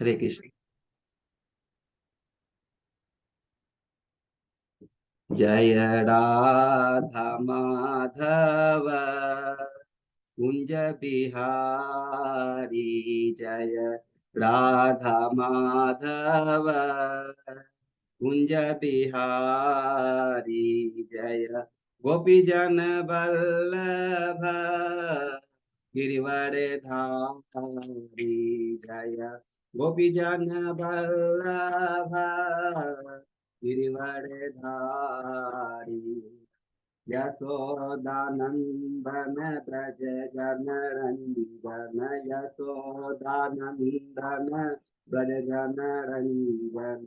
हरे कृष्ण। जय राधा माधव कुंज बिहारी, जय राधा माधव कुंज बिहारी, जय गोपी जन वल्लभ गिरिवर धारी, जय गोपी जन वल्लभ गिरिवर धारी, यशोदानंदन ब्रज जन रंजन, यशोदानंदन ब्रज जन रंजन,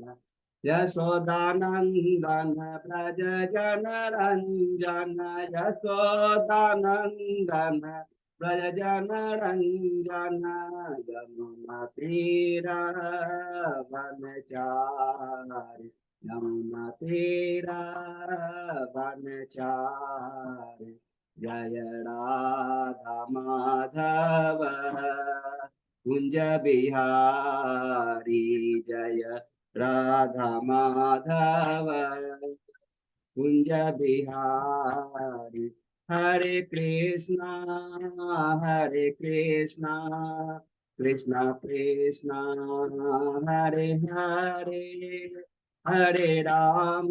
यशोदानंदन ब्रज जन रंजन, यशोदानंदन ब्रज जन रंजन, यमुना तीरा वनचारि, यमुना तीरा वनचारि, जय राधा माधव कुंज बिहारी, जय राधा माधव कुंज बिहारी, हरे कृष्णा कृष्णा कृष्णा हरे हरे, हरे राम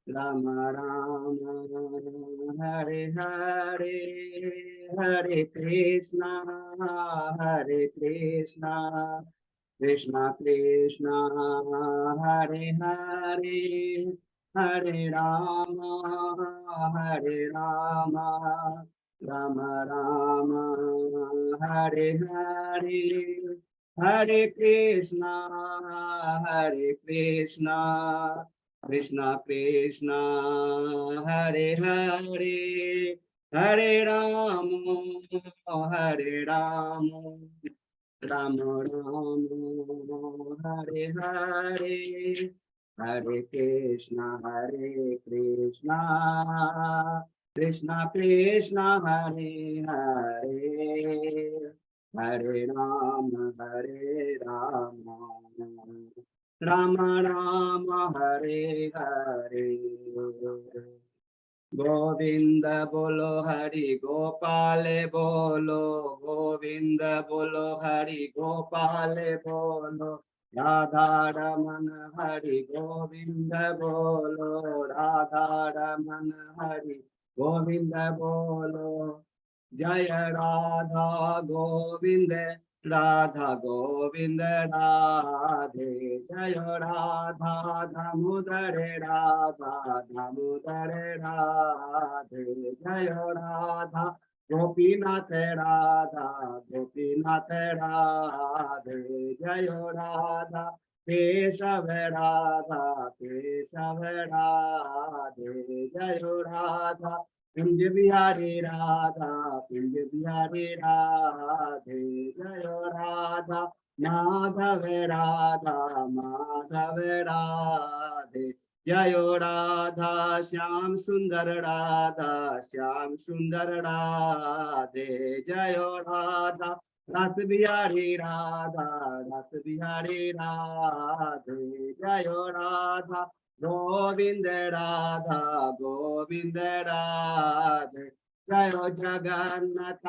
राम राम हरे हरे, हरे कृष्णा कृष्णा कृष्णा हरे हरे, हरे राम राम राम हरे हरे, हरे कृष्णा कृष्णा कृष्णा हरे हरे, हरे राम राम राम हरे हरे, हरे कृष्णा कृष्णा कृष्णा हरे हरे, हरे राम राम राम हरे हरे, गोविंद बोलो हरि गोपाल बोलो, गोविंद बोलो हरि गोपाल बोलो, राधा रमन हरि गोविंद बोलो, राधा रमन हरि गोविंद बोलो, जय राधा गोविंद राधा गोविंद राधे, जय राधा दामोदर राधे, जय राधा गोपीनाथ राधे, जय राधा केशव राधे, जय राधा कुंज बिहारी राधे, जय राधा माधव राधे, जय राधा श्याम सुंदर राधे, जय राधा रस बिहारी राधे, जय राधा गोविंद राधे, जय जगन्नाथ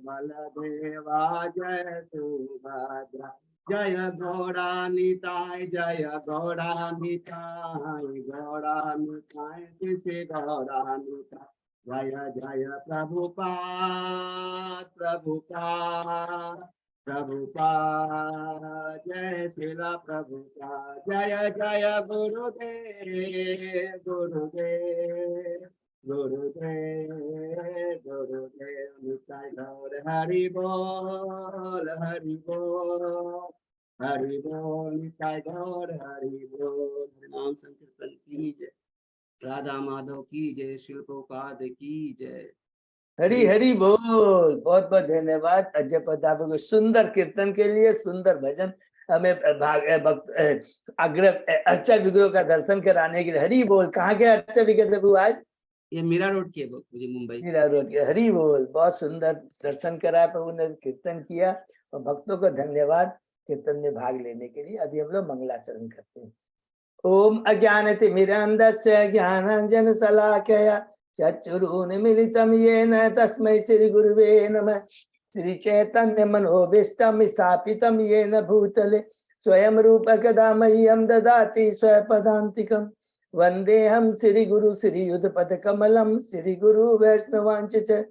बलदेवा जय सुभद्रा, जय गौड़ा निताय किसी गौड़ा निताय, जय जय प्रभुपाद जय शिला प्रभुपाद, जय जय गुरुदेव निताय गौर हरि बोल निताय गौर हरि बोल, नाम संकीर्तन की जय, राधा माधव की जय, शिल प्रभुपाद की जय। हरि हरि बोल। बहुत बहुत धन्यवाद अजय प्रताप को सुंदर कीर्तन के लिए, सुंदर भजन हमें अर्चा विग्रह का दर्शन कराने के लिए। हरि बोल। कहाँ गए अर्चा विग्रह प्रभु आज? ये मीरा रोड की है मुझे, मुंबई। मीरा रोड के। हरि बोल, बहुत सुंदर दर्शन करा प्रभु ने, कीर्तन किया, और भक्तों को धन्यवाद कीर्तन में भाग लेने के लिए। अभी हम लोग मंगलाचरण करते हैं। ओम अज्ञानतिमिरान्धस्य ज्ञानाञ्जन शलाकया चक्षुरुन्मीलितं येन तस्मै श्री गुरुवे नमः। श्री चैतन्य मनोभीष्टं स्थापितं येन भूतले स्वयं रूप कदा मह्यं ददाति स्वपदान्तिकम्। वन्देऽहं श्री गुरु श्री युगपद कमलं श्री गुरु वैष्णवांच च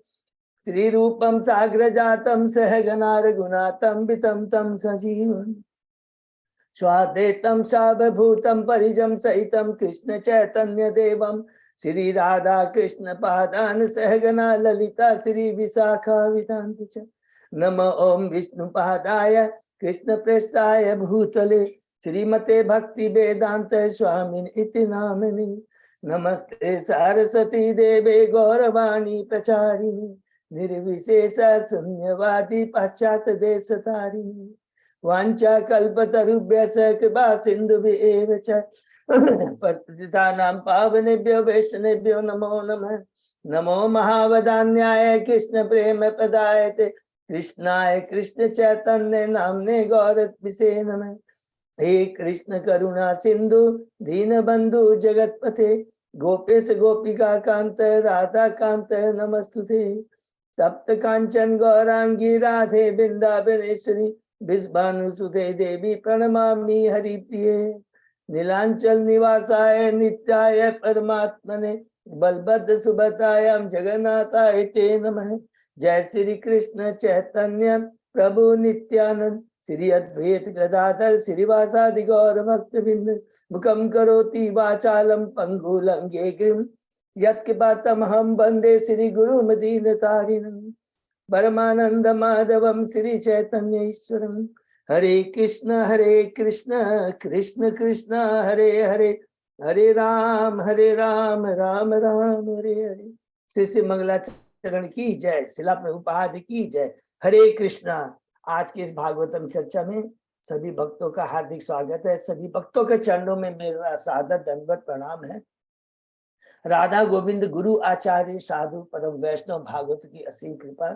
श्री रूपं साग्रजातं सहगना रघुनाथं वितं तं सजीवम्। स्वाद्वैतं सावभूतं परिजं सहितं कृष्ण चैतन्य देवं श्री राधा कृष्ण पादान सहगना ललिता श्री विशाखावितांति च। नमो ओम विष्णुपादाय कृष्ण प्रेष्ठाय भूतले श्रीमते भक्ति वेदांत स्वामिन इति नामिने। नमस्ते सरस्वती देवे गौरवाणी प्रचारिणी निर्विशेष शून्यवादी पाश्चात देश तारिणी। वांछा कल्पतरुभ्यश्च कृपा सिन्धुभ्येव च पतितानां पावनेभ्यो वैष्णवेभ्यो नमो नमः। नमो महावदान्याय कृष्ण प्रेम प्रदायते कृष्णाय कृष्ण चैतन्य नाम्ने गौरत्मिषे नमः। हे कृष्ण करुणा सिंधु दीनबंधु जगतपते गोपेश गोपिका कांत राधा कांत नमस्तुते। तप्त कांचन गौरांगी राधे वृंदावनेश्वरी विश्वानुसुते देवी प्रणमामि हरिप्रिये। नीलांचल निवासाय नित्याय परमात्मने बलभद्र सुभद्रायां जगन्नाथाय ते नमः। जय श्री कृष्ण चैतन्य प्रभु नित्यानंद श्री अद्वैत गदाधर श्रीवासादि गौर भक्तबिंद। मुखम करोति वाचालम पंगुलंगे गिरिम यत्कृपातमहं वंदे श्री गुरुमदीनतारिणम्। परमानंद माधवम श्री चैतन्य ईश्वरम। हरे कृष्ण कृष्ण कृष्ण हरे हरे हरे राम राम राम हरे हरे। श्री श्री मंगलाचरण की जय, शिला प्रभुपाद की जय। हरे कृष्णा। आज के इस भागवतम चर्चा में सभी भक्तों का हार्दिक स्वागत है। सभी भक्तों के चरणों में मेरा सादर दंडवत प्रणाम है। राधा गोविंद गुरु आचार्य साधु परम वैष्णव भागवत की असीम कृपा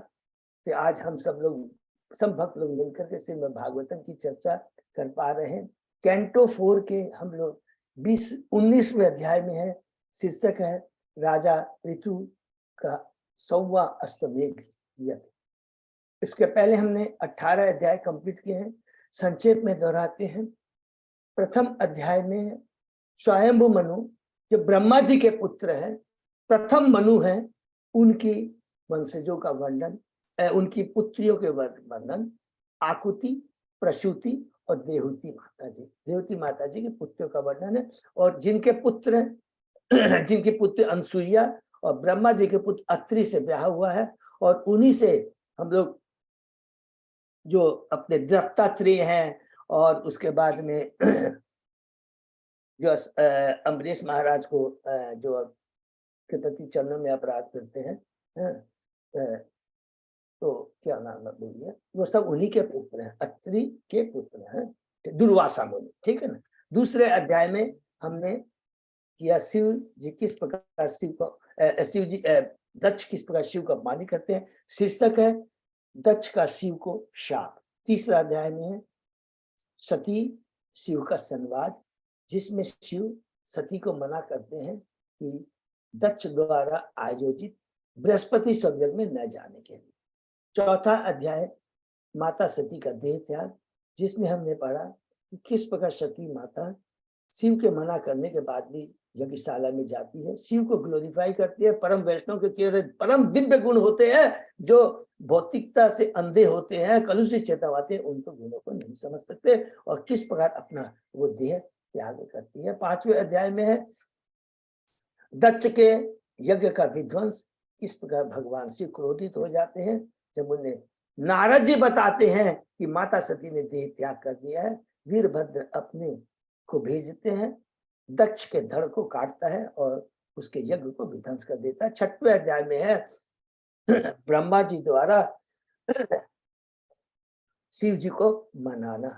से आज हम सब भक्त लोग मिलकर के श्रीमद् भागवतम की चर्चा कर पा रहे हैं। कैंटो 4 के हम लोग 19वें अध्याय में है। शीर्षक है राजा ऋतु का 100वां अश्वमेध यज्ञ। इसके पहले हमने 18 अध्याय कंप्लीट किए हैं। संक्षेप में दोहराते हैं। प्रथम अध्याय में स्वयंभू मनु जो ब्रह्मा जी के पुत्र हैं, प्रथम मनु हैं, उनकी वंशजों का वर्णन, उनकी पुत्रियों के वर्णन, आकुति, प्रसूति और देहूति माता जी के पुत्रों का वर्णन है। और जिनके पुत्र अनसुईया और ब्रह्मा जी के पुत्र अत्रि से ब्याह हुआ है, और उन्हीं से हम लोग जो अपने दत्तात्रेय हैं, और उसके बाद में जो अम्बरीश महाराज को जो के प्रति चरणों में अपराध करते हैं, तो क्या नाम है बोलिए, वो सब उन्हीं के पुत्र हैं, अत्रि के पुत्र हैं, दुर्वासा मुनि। ठीक है ना। दूसरे अध्याय में हमने किया शिव जी किस प्रकार दक्ष किस प्रकार शिव का अपमान करते हैं। शीर्षक है दक्ष का शिव को शाप। तीसरा अध्याय में है सती शिव का संवाद, जिसमें शिव सती को मना करते हैं कि दक्ष द्वारा आयोजित बृहस्पति यज्ञ में न जाने के लिए। चौथा अध्याय माता सती का देह त्याग, जिसमें हमने पढ़ा कि किस प्रकार सती माता शिव के मना करने के बाद भी यज्ञशाला में जाती है, शिव को ग्लोरीफाई करती है। परम वैष्णव के केवल परम दिव्य गुण होते हैं, जो भौतिकता से अंधे होते हैं, कलुषित चेतावाते हैं, उनको गुणों को नहीं समझ सकते, और किस प्रकार अपना वो देह त्याग करती है। पांचवें अध्याय में है दक्ष के यज्ञ का विध्वंस, किस प्रकार भगवान शिव क्रोधित हो जाते हैं जब उन्हें नारद जी बताते हैं कि माता सती ने देह त्याग कर दिया है। वीरभद्र अपने को भेजते हैं, दक्ष के धड़ को काटता है और उसके यज्ञ को विध्वंस कर देता है। छठवें अध्याय में है ब्रह्मा जी द्वारा शिव जी को मनाना,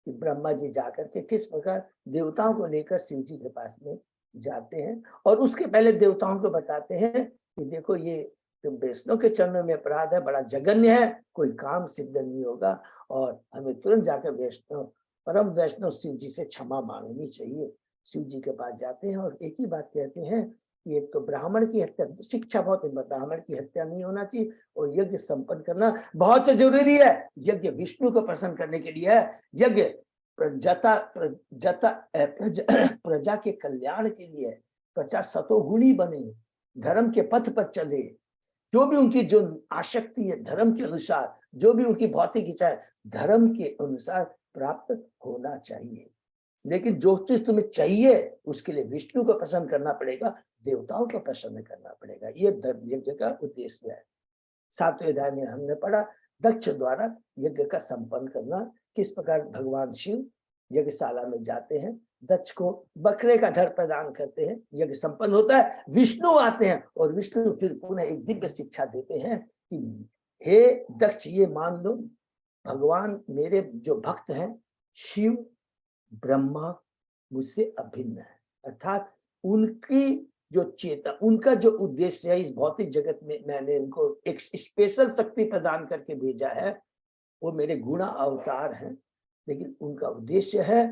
कि ब्रह्मा जी जाकर के किस प्रकार देवताओं को लेकर शिव जी के पास में जाते हैं और उसके पहले देवताओं को बताते हैं कि देखो ये तो वैष्णव के चरणों में अपराध है, बड़ा जघन्य है, कोई काम सिद्ध नहीं होगा और हमें तुरंत जाकर वैष्णव परम वैष्णव शिव जी से क्षमा मांगनी चाहिए। शिव जी के पास जाते हैं और एक ही बात कहते हैं कि एक तो ब्राह्मण की हत्या, शिक्षा बहुत है, ब्राह्मण की हत्या नहीं होना चाहिए और यज्ञ संपन्न करना बहुत से जरूरी है। यज्ञ विष्णु को प्रसन्न करने के लिए है, यज्ञ प्रजा के कल्याण के लिए, प्रजा सतोगुणी बने, धर्म के पथ पर चले, जो भी उनकी जो आसक्ति है धर्म के अनुसार, जो भी उनकी भौतिक इच्छा है धर्म के अनुसार प्राप्त होना चाहिए। लेकिन जो चीज तुम्हें चाहिए उसके लिए विष्णु को प्रसन्न करना पड़ेगा, देवताओं को प्रसन्न करना पड़ेगा, ये यज्ञ का उद्देश्य है। 7वें अध्याय में हमने पढ़ा दक्ष द्वारा यज्ञ का संपन्न करना, किस प्रकार भगवान शिव यज्ञशाला में जाते हैं, दक्ष को बकरे का धड़ प्रदान करते हैं, यज्ञ संपन्न होता है, विष्णु आते हैं और विष्णु फिर पुनः एक दिव्य शिक्षा देते हैं कि हे दक्ष ये मान लो भगवान मेरे जो भक्त हैं शिव ब्रह्मा मुझसे अभिन्न है, अर्थात उनकी जो चेता, उनका जो उद्देश्य है इस भौतिक जगत में मैंने उनको एक स्पेशल शक्ति प्रदान करके भेजा है, वो मेरे गुणा अवतार हैं, लेकिन उनका उद्देश्य है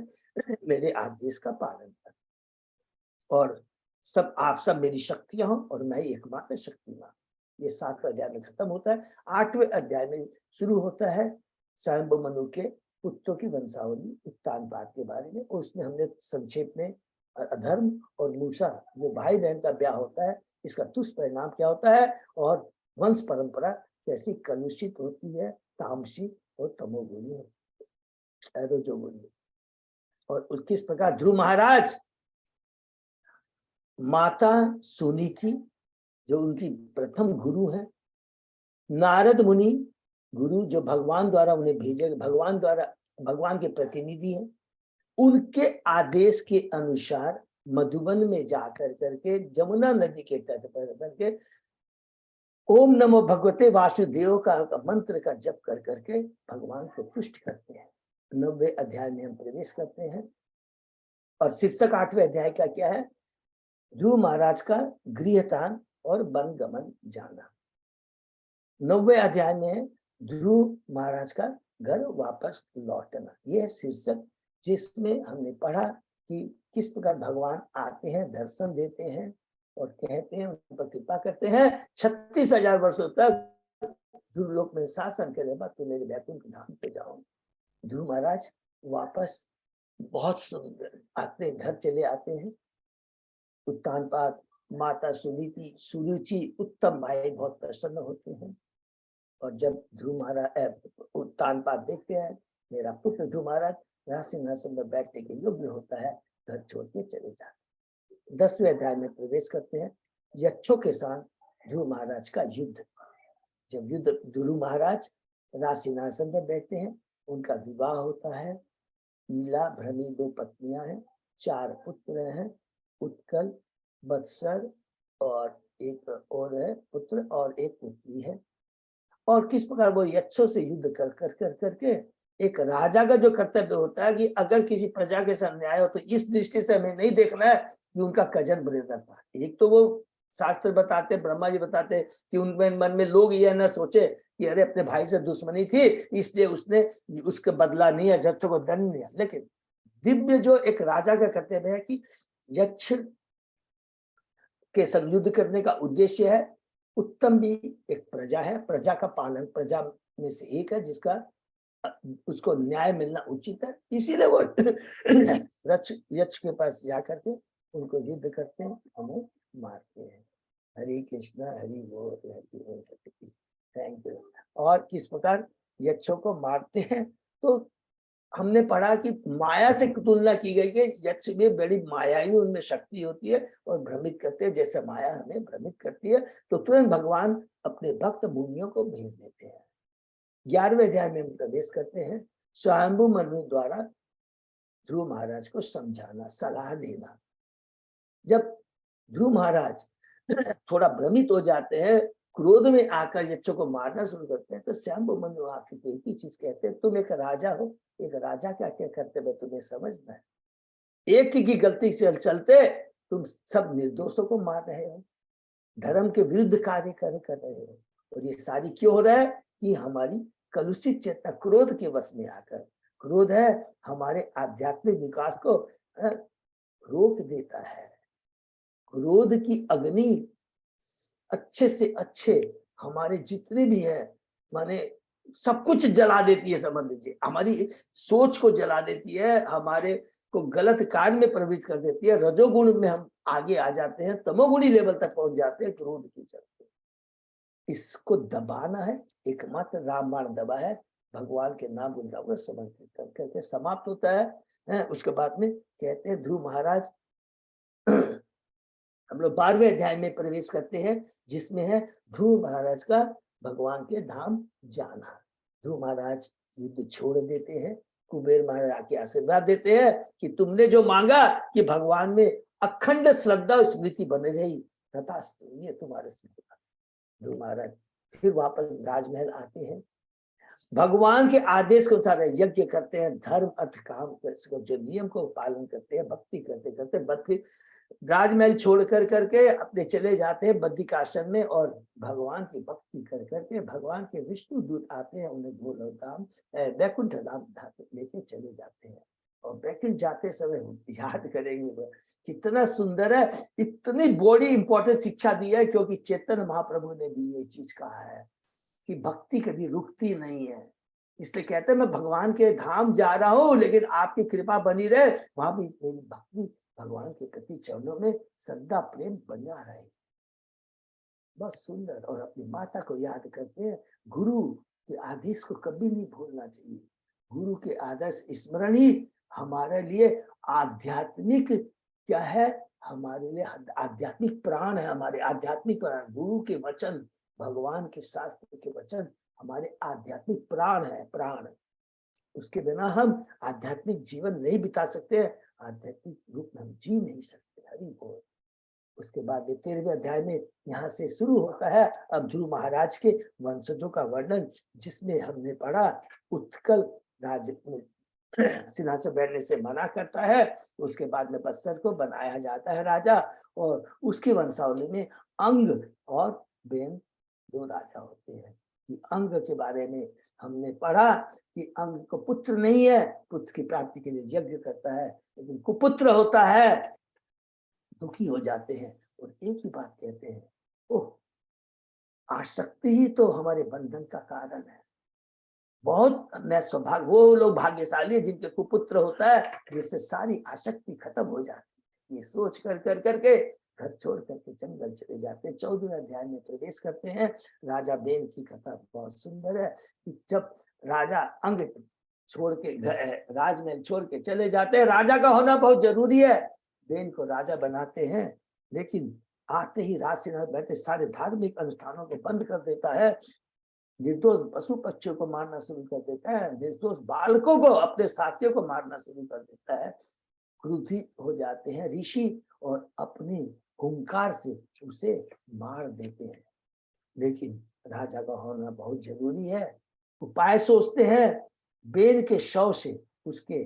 मेरे आदेश का पालन करना और सब आप सब मेरी शक्तियां हो और मैं एकमात्र शक्तिमान। ये 7वें अध्याय में खत्म होता है। 8वें अध्याय में शुरू होता है स्वयंभू मनु के पुत्रों की वंशावली उत्तानपाद के बारे में, और उसमें हमने संक्षेप में अधर्म और मूसा जो भाई बहन का ब्याह होता है इसका दुष्परिणाम क्या होता है और वंश परंपरा कैसी कलुषित होती है, तामसी और तमोगुणी रजोगुणी, और किस प्रकार ध्रुव महाराज माता सुनी थी जो उनकी प्रथम गुरु है, नारद मुनि गुरु जो भगवान द्वारा उन्हें भेजे, भगवान द्वारा भगवान के प्रतिनिधि हैं, उनके आदेश के अनुसार मधुबन में जाकर करके जमुना नदी के तट पर करके ओम नमो भगवते वासुदेव का मंत्र का जप कर करके भगवान को तुष्ट करते हैं। 9वें अध्याय में हम प्रवेश करते हैं और शीर्षक 8वें अध्याय का क्या है, ध्रुव महाराज का गृहदान और वन गमन जाना। 9वें अध्याय में ध्रुव महाराज का घर वापस लौटना, यह शीर्षक जिसमें हमने पढ़ा कि किस प्रकार भगवान आते हैं, दर्शन देते हैं और कहते हैं, उन पर कृपा करते हैं, 36,000 वर्षों तक ध्रुव लोक में शासन करे बाद तो मेरे वैकुंठ धाम पे जाओ। ध्रुव महाराज वापस बहुत सुंदर आते घर चले आते हैं। उत्तानपाद माता सुनीति सुरुचि उत्तम भाई बहुत प्रसन्न होते हैं और जब ध्रुव महाराज उत्तानपाद देखते हैं मेरा पुत्र ध्रुव महाराज सिंहासन में बैठने के योग्य होता है, घर छोड़ के चले जाते। 10वें अध्याय में प्रवेश करते हैं, यक्षों के साथ ध्रुव महाराज का युद्ध। जब युद्ध ध्रुव महाराज राज सिंहासन में बैठते हैं, उनका विवाह होता है, ईला भ्रमी 2 पत्नियां हैं, 4 पुत्र हैं, उत्कल बत्सर और एक और है पुत्र और एक पुत्री है। और किस प्रकार वो यक्षों से युद्ध कर करके एक राजा का जो कर्तव्य होता है कि अगर किसी प्रजा के साथ अन्याय हो तो इस दृष्टि से हमें नहीं देखना है कि उनका कजन ब्रदर था। एक तो वो शास्त्र बताते, ब्रह्मा जी बताते कि उनके मन में लोग यह न सोचे कि अरे अपने भाई से दुश्मनी थी इसलिए उसने उसके बदला नहीं है, यक्षों को दंड नहीं है। लेकिन दिव्य जो एक राजा का कर्तव्य है कि यक्ष के संग युद्ध करने का उद्देश्य है। उत्तम भी एक प्रजा है, प्रजा का पालन, प्रजा में से एक है जिसका उसको न्याय मिलना उचित है, इसीलिए वो यक्ष के पास जाकर के उनको युद्ध करते हैं, हमें मारते हैं। हरे कृष्णा हरि बोल, थैंक यू। और किस प्रकार यक्षों को मारते हैं तो हमने पढ़ा कि माया से तुलना की गई कि यक्ष में बड़ी माया ही उनमें शक्ति होती है और भ्रमित करते हैं, जैसे माया हमें भ्रमित करती है तो तुरंत भगवान अपने भक्त मुनियों को भेज देते हैं। 11वें अध्याय में हम प्रवेश करते हैं, स्वयंभू मनु द्वारा ध्रुव महाराज को समझाना, सलाह देना। जब ध्रुव महाराज थोड़ा भ्रमित हो जाते हैं, क्रोध में आकर यक्षों को मारना शुरू करते हैं, तो स्वयंभू मनु आकर एक ही चीज कहते हैं, तुम एक राजा हो, एक राजा का क्या कर्तव्य तुम्हें समझना है। एक की गलती से चलते तुम सब निर्दोषों को मार रहे हो, धर्म के विरुद्ध कार्य कर रहे हो। और ये सारी क्यों हो रहा है कि हमारी कलुषित चेतना क्रोध के वश में आकर, क्रोध है हमारे आध्यात्मिक विकास को रोक देता है। क्रोध की अग्नि अच्छे से अच्छे हमारे जितने भी है माने सब कुछ जला देती है, समझ लीजिए हमारी सोच को जला देती है, हमारे को गलत कार्य में प्रवृत्त कर देती है, रजोगुण में हम आगे आ जाते हैं, तमोगुणी लेवल तक पहुंच जाते हैं क्रोध के चलते। इसको दबाना है, एकमात्र रामबाण दबा है, भगवान के नाम गुण समर्पित करके समाप्त होता है। उसके बाद में कहते हैं ध्रुव महाराज हम लोग 12वें अध्याय में प्रवेश करते हैं, जिसमें है ध्रुव महाराज का भगवान के धाम जाना। ध्रुव महाराज युद्ध छोड़ देते हैं, कुबेर महाराज आके आशीर्वाद देते हैं कि तुमने जो मांगा कि भगवान में अखंड श्रद्धा स्मृति बने रही, तथास्तु, ये तुम्हारे से होगा। ध्रुव महाराज फिर वापस राजमहल आते हैं, भगवान के आदेश के अनुसार यज्ञ करते हैं, धर्म अर्थ काम जो नियम को पालन करते हैं, भक्ति करते करते फिर राजमहल छोड़ करके अपने चले जाते हैं बद्रिकाश्रम में, और भगवान की भक्ति कर करके भगवान के विष्णु दूत आते हैं, उन्हें गोलोक धाम वैकुंठ धाम लेके चले जाते हैं। और वैकुंठ जाते समय याद करेंगे कितना सुंदर है, इतनी बड़ी इंपॉर्टेंट शिक्षा दी है, क्योंकि चैतन्य महाप्रभु ने भी ये चीज कहा है कि भक्ति कभी रुकती नहीं है। इसलिए कहते हैं मैं भगवान के धाम जा रहा हूं, लेकिन आपकी कृपा बनी रहे, वहां भी मेरी भक्ति भगवान के प्रति चरणों में श्रद्धा प्रेम बना रहे। बहुत सुंदर। और अपनी माता को याद करते हैं, गुरु के आदेश को कभी नहीं भूलना चाहिए। गुरु के आदर्श स्मरण ही हमारे लिए आध्यात्मिक क्या है, हमारे लिए आध्यात्मिक प्राण है, हमारे आध्यात्मिक प्राण। गुरु के वचन, भगवान के शास्त्र के वचन हमारे आध्यात्मिक प्राण है, प्राण। उसके बिना हम आध्यात्मिक जीवन नहीं बिता सकते, आध्यात्मिक रूप में हम जी नहीं सकते। हरि बोल। उसके बाद 13वें अध्याय में यहाँ से शुरू होता है अब ध्रुव महाराज के वंशजों का वर्णन, जिसमें हमने पढ़ा उत्कल राज सिंहासन बैठने से मना करता है। उसके बाद में बत्सर को बनाया जाता है राजा, और उसकी वंशावली में अंग और बेन दो राजा होते हैं। कि अंग के बारे में हमने पढ़ा कि अंग को पुत्र नहीं है, पुत्र की प्राप्ति के लिए यज्ञ करता है, लेकिन कुपुत्र होता है, दुखी हो जाते हैं और एक ही बात कहते हैं, ओह आसक्ति ही तो हमारे बंधन का कारण है। बहुत मैं सौभाग्य, वो लोग भाग्यशाली है जिनके कुपुत्र होता है, जिससे सारी आसक्ति खत्म हो जाती है। ये सोच कर करके घर छोड़ करके जंगल चले जाते हैं। 14वें अध्याय में प्रवेश करते हैं। राजा बेन की कथा बहुत सुंदर है कि जब राजा अंग छोड़ के राजमहल छोड़ के चले जाते हैं, राजा का होना बहुत जरूरी है, बेन को राजा बनाते हैं, लेकिन आते ही राजसिंहासन बैठे सारे धार्मिक अनुष्ठानों को बंद कर देता है, निर्दोष पशु पक्षियों को मारना शुरू कर देता है, निर्दोष बालकों को, अपने साथियों को मारना शुरू कर देता है। क्रोधित हो जाते हैं ऋषि और अपनी हुंकार से उसे मार देते हैं। लेकिन राजा का होना बहुत जरूरी है। उपाय सोचते हैं, बेन के शव से, उसके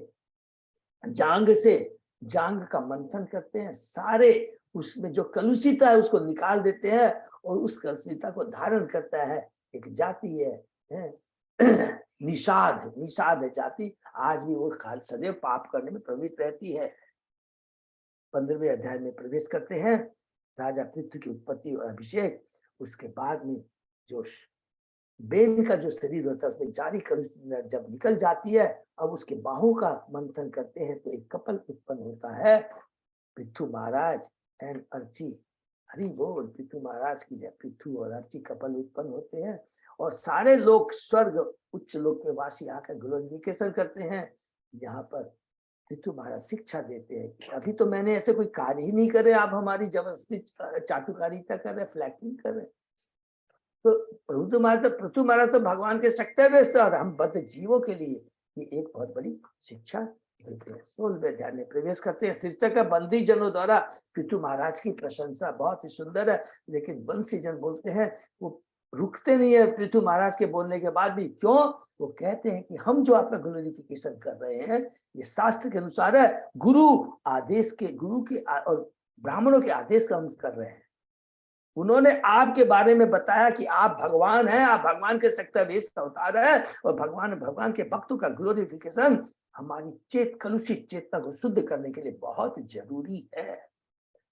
जांग का मंथन करते हैं, सारे उसमें जो कलुषिता है उसको निकाल देते हैं, और उस कलुषिता को धारण करता है एक जाति है निषाद है जाति, आज भी वो सदैव पाप करने में प्रवृत्त रहती है। 15वें अध्याय में प्रवेश करते हैं। राजा पृथ्वी की उत्पत्ति और अभिषेक, उसके बाद में जो बेन का जो शरीर होता है उसमें जारी कलुषिता जब निकल जाती है, अब उसके बाहों का मंथन करते हैं तो एक कपल उत्पन्न होता है, पृथु महाराज एंड अर्ची। हरि बोल। पृथु महाराज की जय। पृथु और अर्ची कपल उत्पन्न होते हैं, और सारे लोग स्वर्ग उच्च लोक के वासी आकर ग्लोरिफिकेशन करते हैं। यहाँ पर पृथु महाराज शिक्षा देते हैं कि अभी तो मैंने ऐसे कोई कार्य ही नहीं करे, आप हमारी जबरदस्ती चाटुकारिता कर रहे, फ्लैटिंग कर रहे। तो पृथु महाराज तो भगवान के शक्ति व्यस्त, और हम बद्ध जीवों के लिए ये एक बहुत बड़ी शिक्षा देते हैं। 16वें अध्याय में प्रवेश करते हैं। शीर्षक है बंदी जनों द्वारा पृथु महाराज की प्रशंसा। बहुत ही सुंदर है, लेकिन बंसी जन बोलते हैं, वो रुकते नहीं है पृथु महाराज के बोलने के बाद भी। क्यों? वो कहते हैं कि हम जो आपका ग्लोरिफिकेशन कर रहे हैं ये शास्त्र के अनुसार है, गुरु के और ब्राह्मणों के आदेश का अनुसरण कर रहे हैं। उन्होंने आपके बारे में बताया कि आप भगवान हैं, आप भगवान के शक्ति वेश अवतार है, और भगवान के भक्तों का ग्लोरिफिकेशन हमारी कलुषित चेतना को शुद्ध करने के लिए बहुत जरूरी है।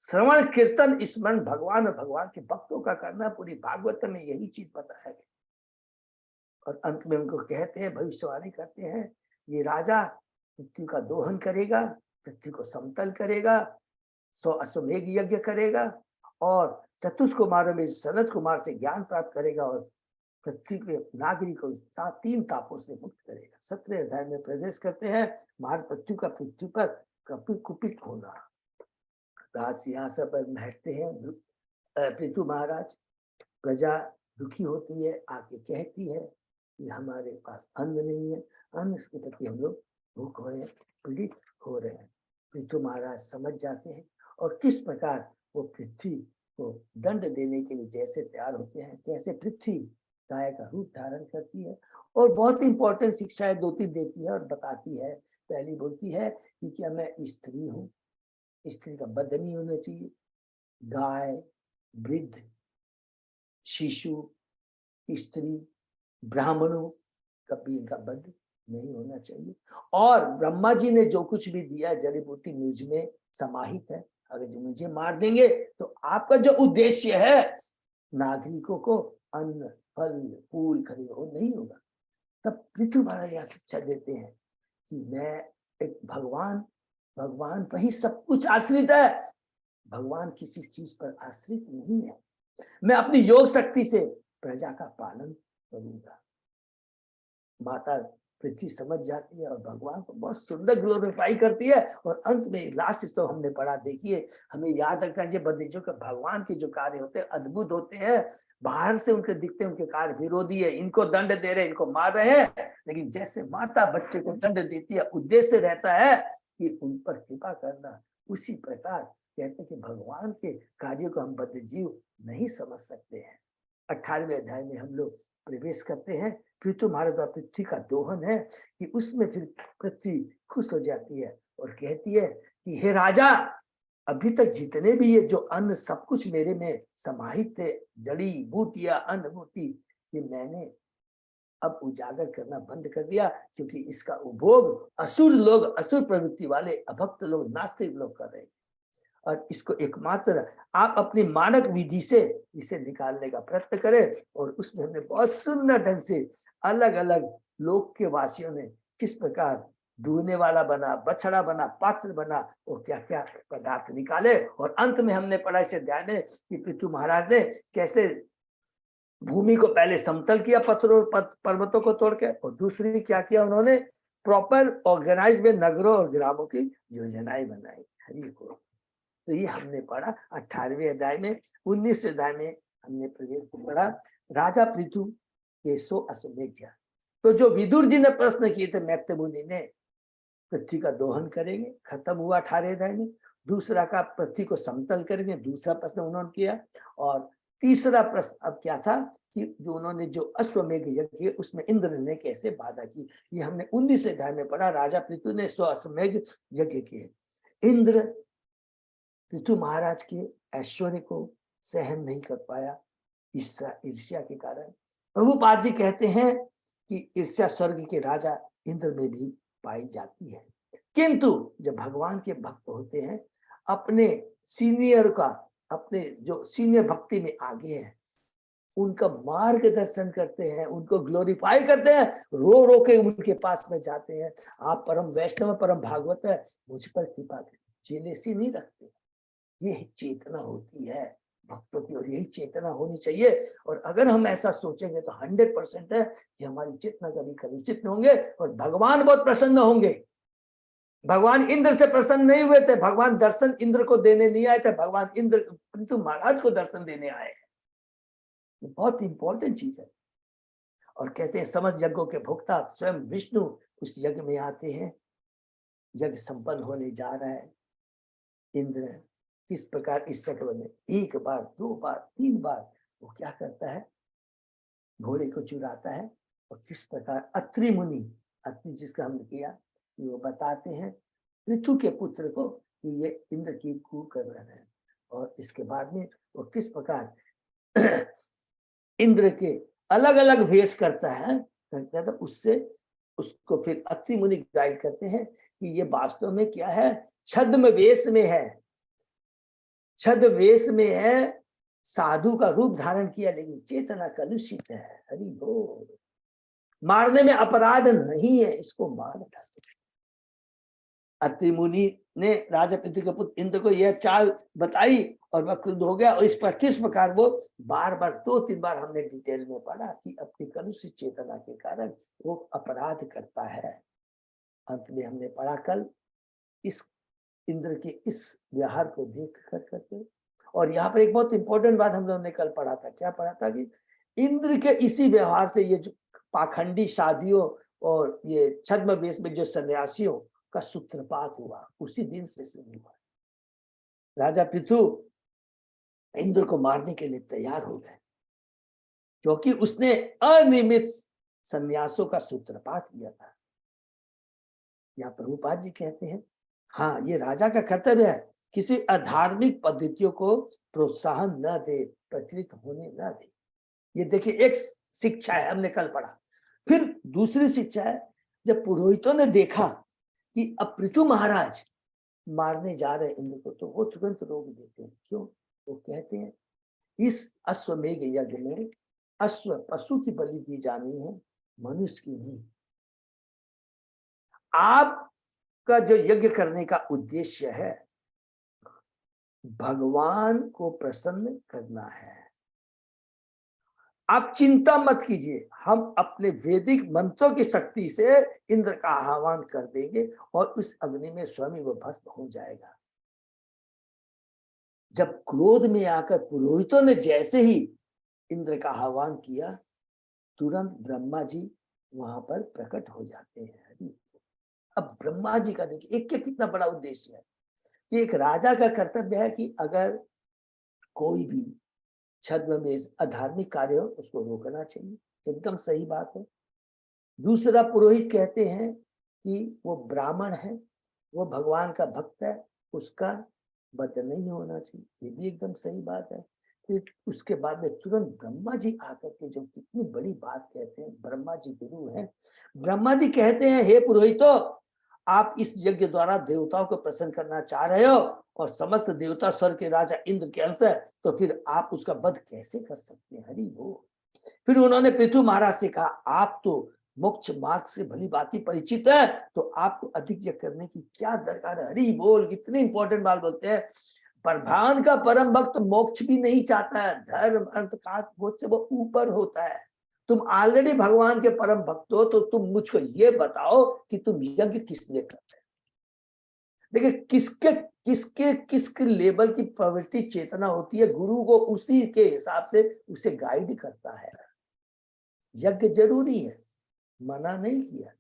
श्रवण कीर्तन स्मरण भगवान और भगवान के भक्तों का करना, पूरी भागवत में यही चीज बताया गया। और अंत में उनको कहते हैं, भविष्यवाणी करते हैं, ये राजा पृथ्वी का दोहन करेगा, पृथ्वी को समतल करेगा, 100 अश्वमेघ यज्ञ करेगा, और चतुष्कुमारों में सनत कुमार से ज्ञान प्राप्त करेगा, और पृथ्वी के नागरिक को 3 तापों से मुक्त करेगा। 17वें अध्याय में प्रवेश करते हैं। महाराज पृथ्वी पर कुपित होना। राज सिंहासन पर बैठते हैं पृथु महाराज। प्रजा दुखी होती है, आके कहती है कि हमारे पास अन्न नहीं है, अन्न के प्रति हम लोग भूख हो रहे हैं, पीड़ित हो रहे हैं। पृथु महाराज समझ जाते हैं और किस प्रकार वो पृथ्वी को दंड देने के लिए जैसे तैयार होते हैं, कैसे पृथ्वी गाय का रूप धारण करती है। और बहुत इंपॉर्टेंट शिक्षाएं 2-3 देती है और बताती है। पहली बोलती है कि क्या मैं स्त्री हूँ, स्त्री का वध नहीं होना चाहिए, गाय, वृद्ध, शिशु, स्त्री, ब्राह्मणों कभी इनका वध नहीं होना चाहिए। और ब्रह्मा जी ने जो कुछ भी दिया जड़ी बूटी मुझ में समाहित है, अगर जो मुझे मार देंगे तो आपका जो उद्देश्य है नागरिकों को अन्न फल फूल खरीद हो नहीं होगा। तब पृथ्वी महाराज यहाँ शिक्षा देते हैं कि मैं एक भगवान पर ही सब कुछ आश्रित है, भगवान किसी चीज पर आश्रित नहीं है। मैं अपनी योग शक्ति से प्रजा का पालन करूंगा। माता पृथ्वी समझ जाती है और भगवान को बहुत सुंदर ग्लोरीफाई करती है। और अंत में लास्ट तो हमने पढ़ा, देखिए हमें याद रखना चाहिए बंदेजों के भगवान के जो कार्य होते हैं अद्भुत होते हैं। बाहर से उनके दिखते हैं उनके कार्य विरोधी है, इनको दंड दे रहे हैं, इनको मार रहे हैं, लेकिन जैसे माता बच्चे को दंड देती है उद्देश्य रहता है कि उन पर कृपा करना। उसी प्रकार कहते हैं कि भगवान के कार्यों को हम बद्धजीव नहीं समझ सकते हैं। 18वें अध्याय में हम लोग प्रवेश करते हैं। पृथु महाराज द्वारा पृथ्वी का दोहन है कि उसमें फिर पृथ्वी खुश हो जाती है और कहती है कि हे राजा, अभी तक जितने भी ये जो अन्न सब कुछ मेरे में समाहित थे, जड़ी बूटियां अन्न बूटी, ये मैंने अब उजागर करना बंद कर दिया, क्योंकि इसका उपभोग असुर लोग, असुर प्रवृत्ति वाले अभक्त लोग, नास्तिक लोग कर रहे हैं। और इसको एकमात्र आप अपनी मानक विधि से इसे निकालने का प्रयत्न करें। और उसमें हमने बहुत सुंदर ढंग से अलग अलग लोक के वासियों ने किस प्रकार दूहने वाला बना, बछड़ा बना, पात्र बना, और क्या क्या पदार्थ निकाले। और अंत में हमने पढ़ा इसे ध्यान है कि पृथु महाराज ने कैसे भूमि को पहले समतल किया पत्थरों पर्वतों को तोड़ के, और दूसरी क्या किया उन्होंने, प्रॉपर ऑर्गेनाइज में नगरों और ग्रामों की योजनाएं बनाई। हरि को तो ये हमने पढ़ा 18वें अध्याय में। 19वें अध्याय में हमने पढ़ा राजा पृथु के 100 अश्वमेध। तो जो विदुर जी ने प्रश्न किए थे मैत्रेय मुनि ने, पृथ्वी का दोहन करेंगे, खत्म हुआ 18वें अध्याय में। दूसरा का पृथ्वी को समतल करेंगे, दूसरा प्रश्न उन्होंने किया। और तीसरा प्रश्न अब क्या था कि जो उन्होंने जो अश्वमेध यज्ञ किए उसमें इंद्र ने कैसे बाधा की, ये हमने 19वें अध्याय में पढ़ा। राजा पृथु ने 100 अश्वमेध यज्ञ किए। इंद्र पृथु महाराज के ऐश्वर्य को सहन नहीं कर पाया ईर्ष्या के कारण। प्रभुपाद जी कहते हैं कि ईर्ष्या स्वर्ग के राजा इंद्र में भी पाई जाती है, किंतु जब भगवान के भक्त होते हैं, अपने सीनियर का, अपने जो सीनियर भक्ति में आगे हैं, उनका मार्गदर्शन करते हैं, उनको ग्लोरीफाई करते हैं, रो रो के उनके पास में जाते हैं, आप परम वैष्णव परम भागवत है, मुझ पर कृपा करें, जेलेसी नहीं रखते। ये चेतना होती है भक्तों की, और यही चेतना होनी चाहिए। और अगर हम ऐसा सोचेंगे तो 100% है कि हमारी चेतना कभी कलुषित नहीं होंगे और भगवान बहुत प्रसन्न होंगे। भगवान इंद्र से प्रसन्न नहीं हुए थे, भगवान दर्शन इंद्र को देने नहीं आए थे, भगवान इंद्र पृथु महाराज को दर्शन देने आए। ये बहुत इंपॉर्टेंट चीज है। और कहते हैं समस्त यज्ञों के भोक्ता स्वयं विष्णु उस यज्ञ में आते हैं। यज्ञ संपन्न होने जा रहा है। इंद्र किस प्रकार इस चक्र में 1 बार 2 बार 3 बार वो क्या करता है, घोड़े को चुराता है। और किस प्रकार अत्रि मुनि, अत्रि जिसका हमने किया कि वो बताते हैं पृथु के पुत्र को कि ये इंद्र की कू कर रहे हैं, और इसके बाद में वो किस प्रकार इंद्र के अलग अलग भेष करता है, तो उससे उसको फिर अत्रि मुनि गाइड करते हैं कि ये वास्तव में क्या है, छद्म वेश में है, छद वेश में है, साधु का रूप धारण किया, लेकिन चेतना कलुषित है। हरि बोल। मारने में अपराध नहीं है, इसको मार डालो। अत्रि मुनि ने राजा पृथ्वी के पुत्र इंद्र को यह चाल बताई और वह क्रुद्ध हो गया। और इस पर किस प्रकार वो बार बार 2-3 बार हमने डिटेल में पढ़ा कि अपनी कलुषित चेतना के कारण वो अपराध करता है। अंत में हमने पढ़ा कल इस इंद्र के इस व्यवहार को देख कर करके। और यहाँ पर एक बहुत इंपॉर्टेंट बात हम लोगों ने कल पढ़ा था। क्या पढ़ा था कि इंद्र के इसी व्यवहार से ये जो पाखंडी शादियों और ये छद्म वेश में जो सन्यासियों का सूत्रपात हुआ, उसी दिन से शुरू हुआ। राजा पृथु इंद्र को मारने के लिए तैयार हो गए, क्योंकि उसने अनियमित सन्यासों का सूत्रपात किया था। यहाँ प्रभुपाद जी कहते हैं, हाँ, ये राजा का कर्तव्य है, किसी अधार्मिक पद्धतियों को प्रोत्साहन न दे, प्रचलित होने न दे। ये देखिए, एक शिक्षा है, हमने कल पढ़ा। फिर दूसरी शिक्षा है, जब पुरोहितों ने देखा कि अब पृथु महाराज मारने जा रहे इंद्र को, तो वो तुरंत रोक देते हैं। क्यों? वो कहते हैं इस अश्वमेघ यज्ञ में अश्व पशु की बलि दी जानी है, मनुष्य की नहीं। आपका जो यज्ञ करने का उद्देश्य है, भगवान को प्रसन्न करना है। आप चिंता मत कीजिए, हम अपने वैदिक मंत्रों की शक्ति से इंद्र का आह्वान कर देंगे और उस अग्नि में स्वयं वो भस्म हो जाएगा। जब क्रोध में आकर पुरोहितों ने जैसे ही इंद्र का आह्वान किया, तुरंत ब्रह्मा जी वहां पर प्रकट हो जाते हैं। अब ब्रह्मा जी का देखिए एक कितना बड़ा उद्देश्य है कि एक राजा का कर्तव्य है कि अगर कोई भी छद्म में अधार्मिक कार्य हो, उसको रोकना चाहिए, एकदम सही बात है। दूसरा, पुरोहित कहते हैं कि वो ब्राह्मण है, वो भगवान का भक्त है, उसका वध नहीं होना चाहिए, ये भी एकदम सही बात है। फिर उसके बाद में तुरंत ब्रह्मा जी आकर के जो कितनी बड़ी बात कहते हैं, ब्रह्मा जी गुरु हैं। ब्रह्मा जी कहते हैं, हे पुरोहितों, आप इस यज्ञ द्वारा देवताओं को प्रसन्न करना चाह रहे हो और समस्त देवता स्वर्ग के राजा इंद्र के अंश है, तो फिर आप उसका वध कैसे कर सकते हैं? हरि बोल। फिर उन्होंने पृथु महाराज से कहा, आप तो मोक्ष मार्ग से भली भांति परिचित है, तो आपको अधिक यज्ञ करने की क्या दरकार है? हरि बोल। इतनी इंपॉर्टेंट बात बोलते हैं, भगवान का परम भक्त मोक्ष भी नहीं चाहता है, धर्म अर्थ काम मोक्ष से वो ऊपर होता है। तुम ऑलरेडी भगवान के परम भक्त हो, तो तुम मुझको ये बताओ कि तुम यज्ञ किस लिए करते हैं। देखिए, किसके लेवल की प्रवृत्ति चेतना होती है, गुरु को उसी के हिसाब से उसे गाइड करता है। यज्ञ जरूरी है, मना नहीं किया,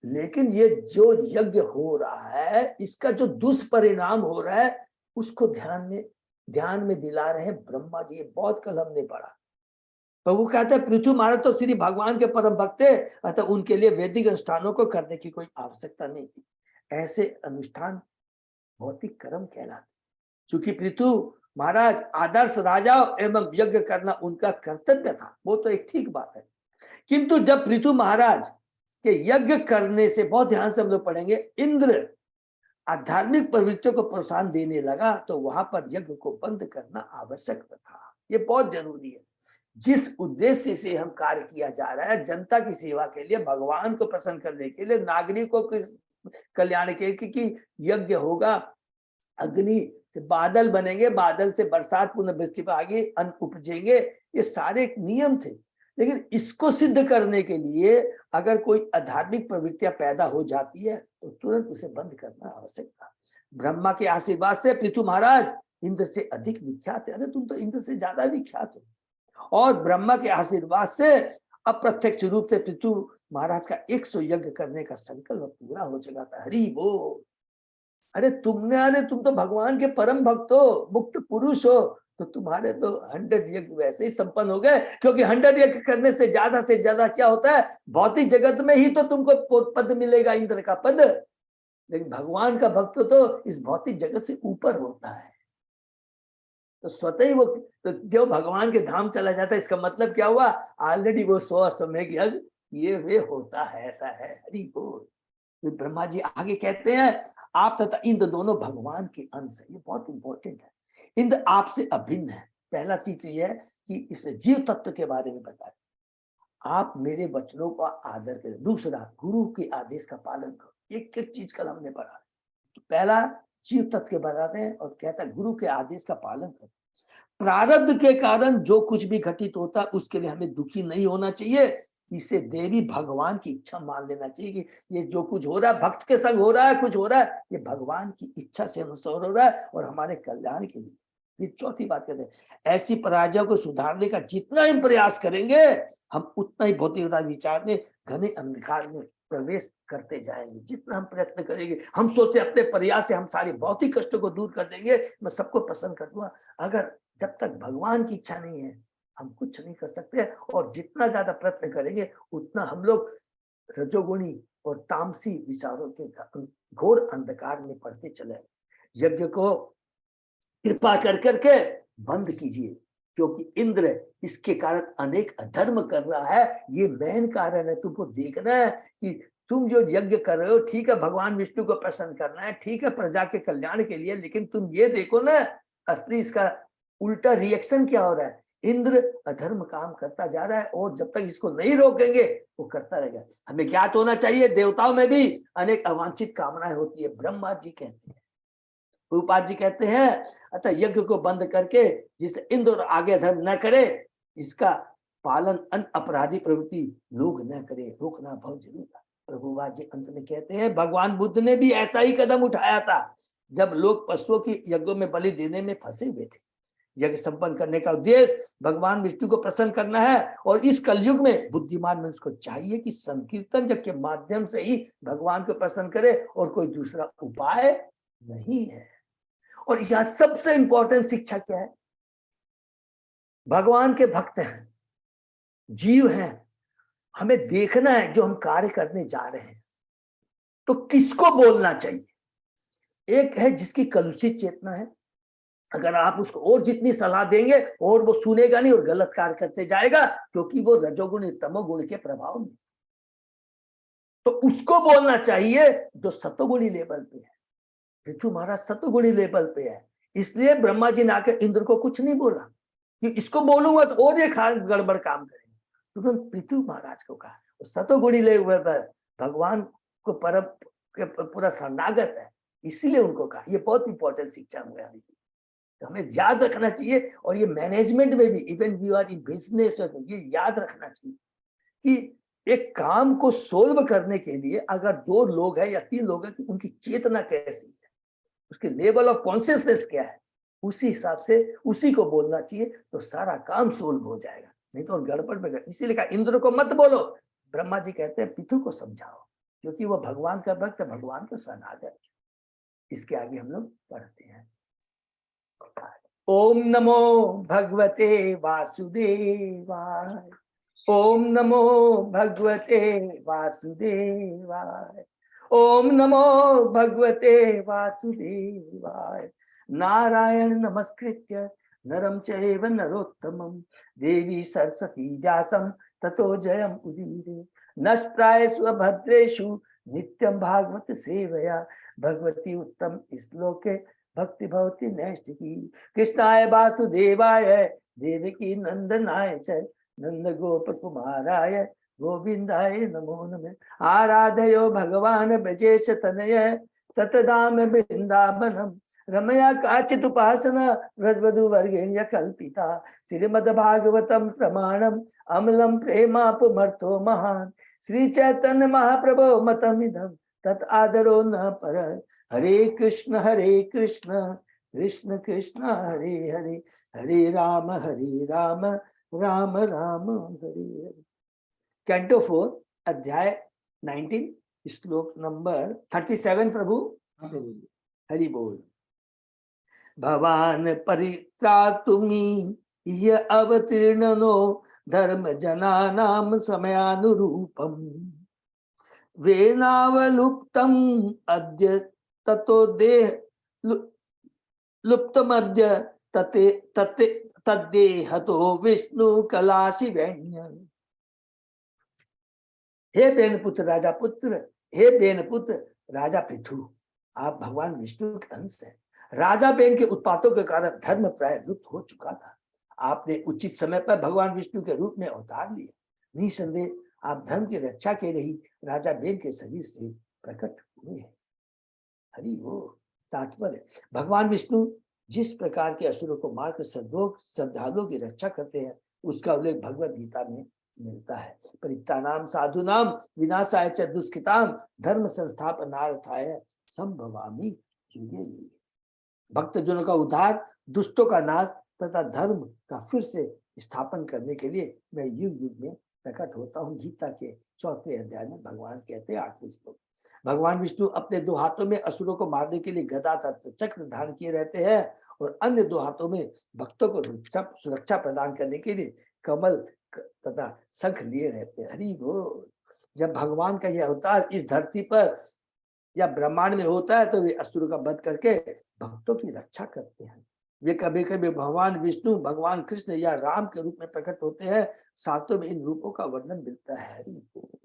लेकिन ये जो यज्ञ हो रहा है, इसका जो दुष्परिणाम हो रहा है, उसको ध्यान में दिला रहे हैं ब्रह्मा जी। ये बहुत कल हमने पढ़ा। प्रभु कहते हैं, पृथु महाराज तो श्री भगवान के परम भक्त थे, अतः उनके लिए वैदिक अनुष्ठानों को करने की कोई आवश्यकता नहीं थी। ऐसे अनुष्ठान भौतिक कर्म कहलाते। चूंकि पृथु महाराज आदर्श राजा एवं यज्ञ करना उनका कर्तव्य था, वो तो एक ठीक बात है। किंतु जब पृथु महाराज के यज्ञ करने से, बहुत ध्यान से हम लोग पढ़ेंगे, इंद्र आध्यात्मिक प्रवृत्तियों को प्रोत्साहन देने लगा, तो वहां पर यज्ञ को बंद करना आवश्यक था। ये बहुत जरूरी है। जिस उद्देश्य से हम कार्य किया जा रहा है, जनता की सेवा के लिए, भगवान को प्रसन्न करने के लिए, नागरिकों के कल्याण के लिए, कि यज्ञ होगा, अग्नि से बादल बनेंगे, बादल से बरसात पुनः वृष्टि पर आगे अन्न उपजेंगे, ये सारे नियम थे। लेकिन इसको सिद्ध करने के लिए अगर कोई अधार्मिक प्रवृत्तियां पैदा हो जाती है, तो तुरंत उसे बंद करना आवश्यक था। ब्रह्मा के आशीर्वाद से पृथु महाराज इंद्र से अधिक विख्यात है। अरे तुम तो इंद्र से ज्यादा विख्यात हो। और ब्रह्मा के आशीर्वाद से अप्रत्यक्ष रूप से पृथु महाराज का 100 यज्ञ करने का संकल्प पूरा हो चुका था। हरि बोल। अरे तुम तो भगवान के परम भक्त हो, मुक्त पुरुष हो, तो तुम्हारे तो 100 यज्ञ वैसे ही संपन्न हो गए। क्योंकि 100 यज्ञ करने से ज्यादा क्या होता है, भौतिक जगत में ही तो तुमको पद मिलेगा, इंद्र का पद। लेकिन भगवान का भक्त तो इस भौतिक जगत से ऊपर होता है। तो स्वतः ही वो, तो जो भगवान के धाम चला जाता है, इसका मतलब क्या हुआ, ऑलरेडी वो 100 अश्वमेघ यज्ञ ये वे होता है हरि बोल। तो ब्रह्मा जी आगे कहते हैं, आप तथा इंद्र दोनों भगवान के अंश है। ये बहुत इंपॉर्टेंट है। इंद्र आपसे अभिन्न है। पहला चीज ये है कि इसमें जीव तत्व के बारे में बताया, आप मेरे वचनों का आदर करें। दूसरा, गुरु के आदेश का पालन करो। एक एक चीज कल हमने पढ़ा। तो पहला जीव तत्व के बताते हैं और कहता है गुरु के आदेश का पालन करो। प्रारब्ध के कारण जो कुछ भी घटित होता है उसके लिए हमें दुखी नहीं होना चाहिए। इसे देवी भगवान की इच्छा मान लेना चाहिए कि ये जो कुछ हो रहा है, भक्त के संग हो रहा है, कुछ हो रहा है, ये भगवान की इच्छा से अनुसार हो रहा है और हमारे कल्याण के लिए। ये चौथी बात कहते हैं, ऐसी पराजयों को सुधारने का जितना हम प्रयास करेंगे, हम उतना ही भौतिकता विचार में घने अंधकार में प्रवेश करते जाएंगे। जितना हम प्रयत्न करेंगे, हम सोचते अपने प्रयास से हम सारे भौतिक कष्टों को दूर कर देंगे, मैं सबको पसंद कर दूंगा। अगर जब तक भगवान की इच्छा नहीं है, हम कुछ नहीं कर सकते। और जितना ज्यादा प्रयत्न करेंगे, उतना हम लोग रजोगुणी और तामसी विचारों के घोर अंधकार में पड़ते चले। यज्ञ को कृपा कर करके बंद कीजिए, क्योंकि इंद्र इसके कारण अनेक अधर्म कर रहा है। ये मेन कारण है। तुमको देखना है कि तुम जो यज्ञ कर रहे हो, ठीक है, भगवान विष्णु को प्रसन्न करना है, ठीक है, प्रजा के कल्याण के लिए, लेकिन तुम ये देखो ना, असली इसका उल्टा रिएक्शन क्या हो रहा है। इंद्र अधर्म काम करता जा रहा है और जब तक इसको नहीं रोकेंगे वो करता रहेगा। हमें ज्ञात होना चाहिए, देवताओं में भी अनेक अवांछित कामनाएं होती है। ब्रह्मा जी कहते हैं, रूपाद जी कहते हैं, अतः यज्ञ को बंद करके जिससे इंद्र और आगे धर्म न करे, इसका पालन अन अपराधी प्रवृत्ति लोग न करे, रोकना बहुत जरूरी है। प्रभुपाद जी अंत में कहते हैं, भगवान बुद्ध ने भी ऐसा ही कदम उठाया था जब लोग पशुओं की यज्ञों में बलि देने में फंसे हुए थे। यज्ञ संपन्न करने का उद्देश्य भगवान विष्णु को प्रसन्न करना है और इस कलयुग में बुद्धिमान मनुष्य को चाहिए कि संकीर्तन यज्ञ के माध्यम से ही भगवान को प्रसन्न करे और कोई दूसरा उपाय नहीं है। और यहां सबसे इंपॉर्टेंट शिक्षा क्या है, भगवान के भक्त हैं, जीव हैं, हमें देखना है जो हम कार्य करने जा रहे हैं तो किसको बोलना चाहिए। एक है जिसकी कलुषित चेतना है, अगर आप उसको और जितनी सलाह देंगे और वो सुनेगा नहीं और गलत कार्य करते जाएगा, क्योंकि वो रजोगुण तमोगुण के प्रभाव में। तो उसको बोलना चाहिए जो सतोगुणी लेवल पे है। पृथु महाराज सतोगुणी लेवल पे है, इसलिए ब्रह्मा जी ने आकर इंद्र को कुछ नहीं बोला कि इसको बोलूंगा तो और ये गड़बड़ काम करेंगे। तो पृथु महाराज को कहा, सतोगुणी लेवल पर भगवान को परम पूरा शरणागत है, इसीलिए उनको कहा। ये बहुत इंपॉर्टेंट शिक्षा हमें दी, तो हमें याद रखना चाहिए। और ये मैनेजमेंट में भी, even we are in business, ये याद रखना चाहिए कि एक काम को सोल्व करने के लिए अगर 2 लोग हैं या 3 लोग हैं, कि उनकी चेतना कैसी है, उसके लेवल ऑफ कॉन्शियसनेस क्या है, उसी हिसाब से उसी को बोलना चाहिए, तो सारा काम सोल्व हो जाएगा। नहीं तो गड़बड़ में, इसीलिए कहा इंद्र को मत बोलो। ब्रह्मा जी कहते हैं पितु को समझाओ, क्योंकि वो भगवान का भक्त, भगवान का शरणागत। इसके आगे हम लोग पढ़ते हैं। ओम नमो भगवते वासुदेवाय, ओम नमो भगवते वासुदेवाय, ओम नमो भगवते वासुदेवाय। नारायण नमस्कृत्य नरं चैव नरोत्तमं देवी सरस्वती व्यासं ततो जयम् उदीरये। नष्टायेषु अभद्रेषु नित्यं भागवत सेवया भगवती उत्तम श्लोके भक्ति भवति नैष्ठिकी। कृष्णाय वासुदेवाय देवकी नंदनाय च नंद गोप कुमाराय गोविंदाय नमो नमः। आराधयो भगवान ब्रजेश तनय ततदाम वृंदावनम रमया काचित उपासना व्रजवधु वर्गेण्य कल्पिता। श्रीमद्भागवतम प्रमाणम अमलम प्रेमापमर्थो महान श्री चैतन्य महाप्रभो मतमिदम तत् आदरो न पर। हरे कृष्ण कृष्ण कृष्ण हरे हरे, हरे राम राम राम हरे हरे। कैंटो 4 अध्याय 19 श्लोक नंबर 37। प्रभु हरि बोल। भवान परित्रातुमि यह अवतीर्णनो धर्म जनानाम समयानुरूपम वेनावलुप्तम अद्य ततो देह लुप्तमद्य तते तते तद्देहतो विष्णु कला शिवैन्य। हे बेन पुत्र राजा पुत्र, हे बेन पुत्र राजा पृथु, आप भगवान विष्णु के अंश हैं। राजा बेन के उत्पातों के कारण धर्म प्राय लुप्त हो चुका था। आपने उचित समय पर भगवान विष्णु के रूप में अवतार लिया। निसंदेह आप धर्म की रक्षा के लिए ही राजा बेन के शरीर से प्रकट हुए हैं। हरि वो तात्पर्य, भगवान विष्णु जिस प्रकार के असुरों को मारकर श्रद्धालुओं की रक्षा करते हैं, उसका उल्लेख भगवत गीता में मिलता है। परित्राणाम साधुनाम विनाशाय च दुष्कृताम धर्म संस्थापनार्थाय संभवामि युगे युगे। भक्तजनों का उद्धार, दुष्टों का नाश तथा धर्म का फिर से स्थापन करने के लिए मैं युग युग में प्रकट होता हूँ। गीता के 4वें अध्याय में भगवान कहते हैं 8वें श्लोक। भगवान विष्णु अपने 2 हाथों में असुरों को मारने के लिए गदा तथा चक्र धारण किए रहते हैं और अन्य 2 हाथों में भक्तों को सुरक्षा प्रदान करने के लिए कमल तथा शंख लिए रहते हैं। हरि बोल। जब भगवान का यह अवतार इस धरती पर या ब्रह्मांड में होता है तो वे असुरों का वध करके भक्तों की रक्षा करते हैं। वे कभी कभी भगवान विष्णु, भगवान कृष्ण या राम के रूप में प्रकट होते हैं। शास्त्रों में इन रूपों का वर्णन मिलता है। हरि बोल।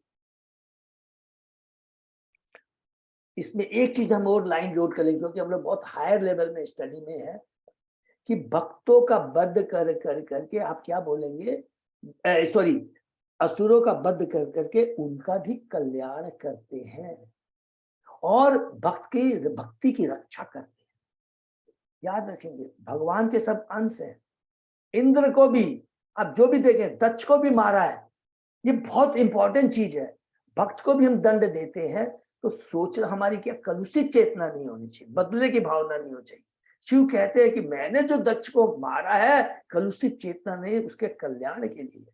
इसमें एक चीज हम और लाइन लोड करेंगे, क्योंकि हम लोग बहुत हायर लेवल में स्टडी में है कि भक्तों का वध कर करके आप क्या बोलेंगे, सॉरी, असुरों का वध कर करके उनका भी कल्याण करते हैं और भक्ति की रक्षा करते हैं। याद रखेंगे, भगवान के सब अंश हैं। इंद्र को भी आप जो भी देखें, दक्ष को भी मारा है, ये बहुत इंपॉर्टेंट चीज है। भक्त को भी हम दंड देते हैं तो सोच हमारी क्या कलुषित चेतना नहीं होनी चाहिए, बदले की भावना नहीं होनी चाहिए। शिव कहते हैं कि मैंने जो दक्ष को मारा है, कलुषित चेतना नहीं, उसके कल्याण के लिए।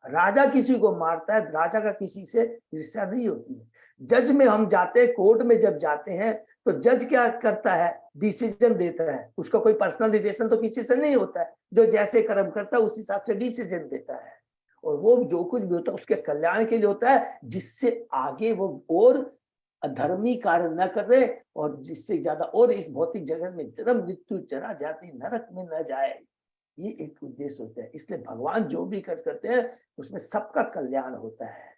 राजा किसी को मारता है, राजा का किसी से ईर्ष्या नहीं होती है। जज में हम जाते हैं, कोर्ट में जब जाते हैं तो जज क्या करता है, डिसीजन देता है। उसका कोई पर्सनल रिलेशन तो किसी से नहीं होता है, जो जैसे कर्म करता है उस हिसाब से डिसीजन देता है और वो जो कुछ भी होता है उसके कल्याण के लिए होता है, जिससे आगे वो और अधर्मी कार्य न करे और जिससे ज्यादा और इस भौतिक जगत में जन्म मृत्यु जरा जाति नरक में न जाए। ये एक उद्देश्य होता है। इसलिए भगवान जो भी करते हैं उसमें सबका कल्याण होता है।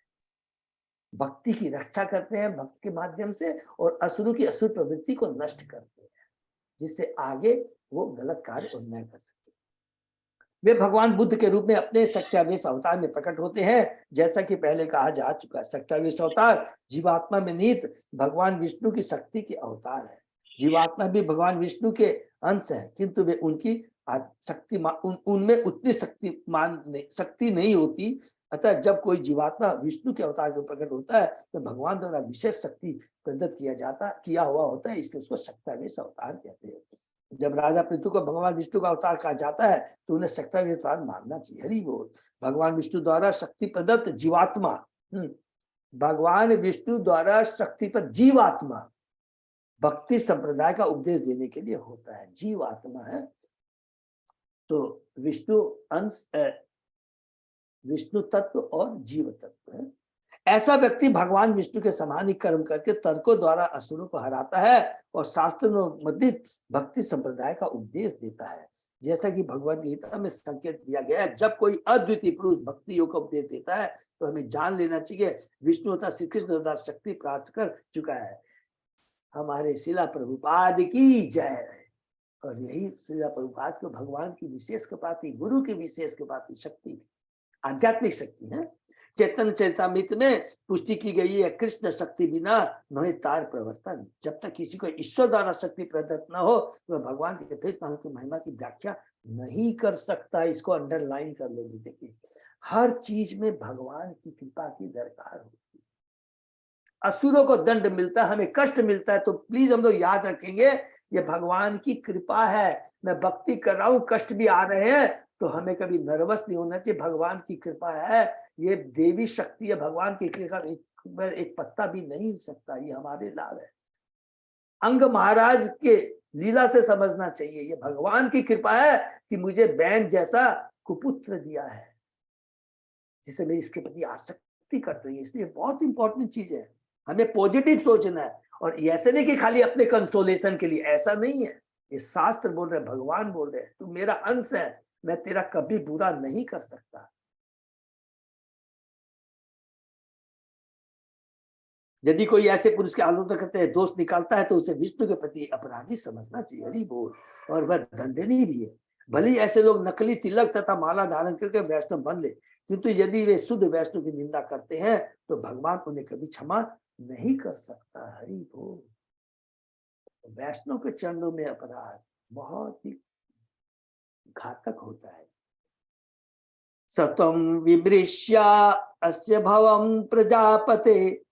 भक्ति की रक्षा करते हैं भक्त के माध्यम से और असुरों की असुर प्रवृत्ति को नष्ट करते हैं, जिससे आगे वो गलत कार्य और न कर सके। वे भगवान बुद्ध के रूप में अपने सत्यावेश अवतार में प्रकट होते हैं। जैसा कि पहले कहा जा चुका है, सत्यावेश अवतार जीवात्मा में निहित भगवान विष्णु की शक्ति के अवतार है। जीवात्मा भी भगवान विष्णु के अंश है, किंतु वे उनकी उनमें उतनी शक्ति नहीं होती। अतः जब कोई जीवात्मा विष्णु के अवतार में प्रकट होता है तो भगवान द्वारा विशेष शक्ति प्रदत्त किया हुआ होता है, इसलिए उसको सत्यावेश अवतार कहते हैं। जब राजा पृथु को भगवान विष्णु का अवतार कहा जाता है तो उन्हें सत्यावेश अवतार मानना चाहिए। हरि बोल। भगवान विष्णु द्वारा शक्ति प्रदत्त जीवात्मा, भगवान विष्णु द्वारा शक्ति पर जीवात्मा भक्ति संप्रदाय का उपदेश देने के लिए होता है। जीवात्मा है तो विष्णु अंश, विष्णु तत्व और जीव तत्व है। ऐसा व्यक्ति भगवान विष्णु के समान ही कर्म करके तर्कों द्वारा असुरों को हराता है और शास्त्र अनुमोदित भक्ति संप्रदाय का उपदेश देता है। जैसा कि भगवद गीता में संकेत दिया गया है, जब कोई अद्वितीय पुरुष भक्ति योग का उपदेश देता है तो हमें जान लेना चाहिए विष्णु तथा श्री कृष्ण द्वारा शक्ति प्राप्त कर चुका है। हमारे शिला प्रभुपाद की जय। और यही शिला प्रभुपाद को भगवान की विशेष कृपा थी, गुरु की विशेष कृपा थी, शक्ति थी, आध्यात्मिक शक्ति है। चैतन्य चरितामृत में पुष्टि की गई है, कृष्ण शक्ति बिना नहे तार प्रवर्तन। जब तक किसी को ईश्वर द्वारा शक्ति प्रदत्त न हो तो भगवान के फिर की महिमा की व्याख्या नहीं कर सकता। इसको अंडरलाइन कर लेंगे। देखिए, हर चीज में भगवान की कृपा की दरकार होती है। असुरों को दंड मिलता है, हमें कष्ट मिलता है, तो प्लीज हम लोग याद रखेंगे ये भगवान की कृपा है। मैं भक्ति कर रहा हूं, कष्ट भी आ रहे हैं तो हमें कभी नर्वस नहीं होना चाहिए। भगवान की कृपा है, ये देवी शक्ति है। भगवान की कृपा एक पत्ता भी नहीं हिल सकता, ये हमारे लाभ है। अंग महाराज के लीला से समझना चाहिए, ये भगवान की कृपा है कि मुझे बैन जैसा कुपुत्र दिया है जिसे मेरी इसके प्रति आसक्ति कर रही है। इसलिए बहुत इंपॉर्टेंट चीज है, हमें पॉजिटिव सोचना है। और ऐसे नहीं कि खाली अपने कंसोलेशन के लिए, ऐसा नहीं है। ये शास्त्र बोल रहे, भगवान बोल रहे, तू मेरा अंश है, मैं तेरा कभी बुरा नहीं कर सकता। यदि कोई ऐसे पुरुष की आलोचना करते हैं, दोष निकालता है, तो उसे विष्णु के प्रति अपराधी समझना चाहिए। हरि बोल। और वह दंडनीय भी है। भले ही ऐसे लोग नकली तिलक तथा माला धारण करके वैष्णव बन ले, किंतु यदि वे शुद्ध वैष्णव की निंदा करते हैं तो भगवान उन्हें कभी क्षमा नहीं कर सकता। हरि बोल। वैष्णव के चरणों में अपराध बहुत ही घातक होता है। सतम विमृश्या अस्य भवम प्रजापते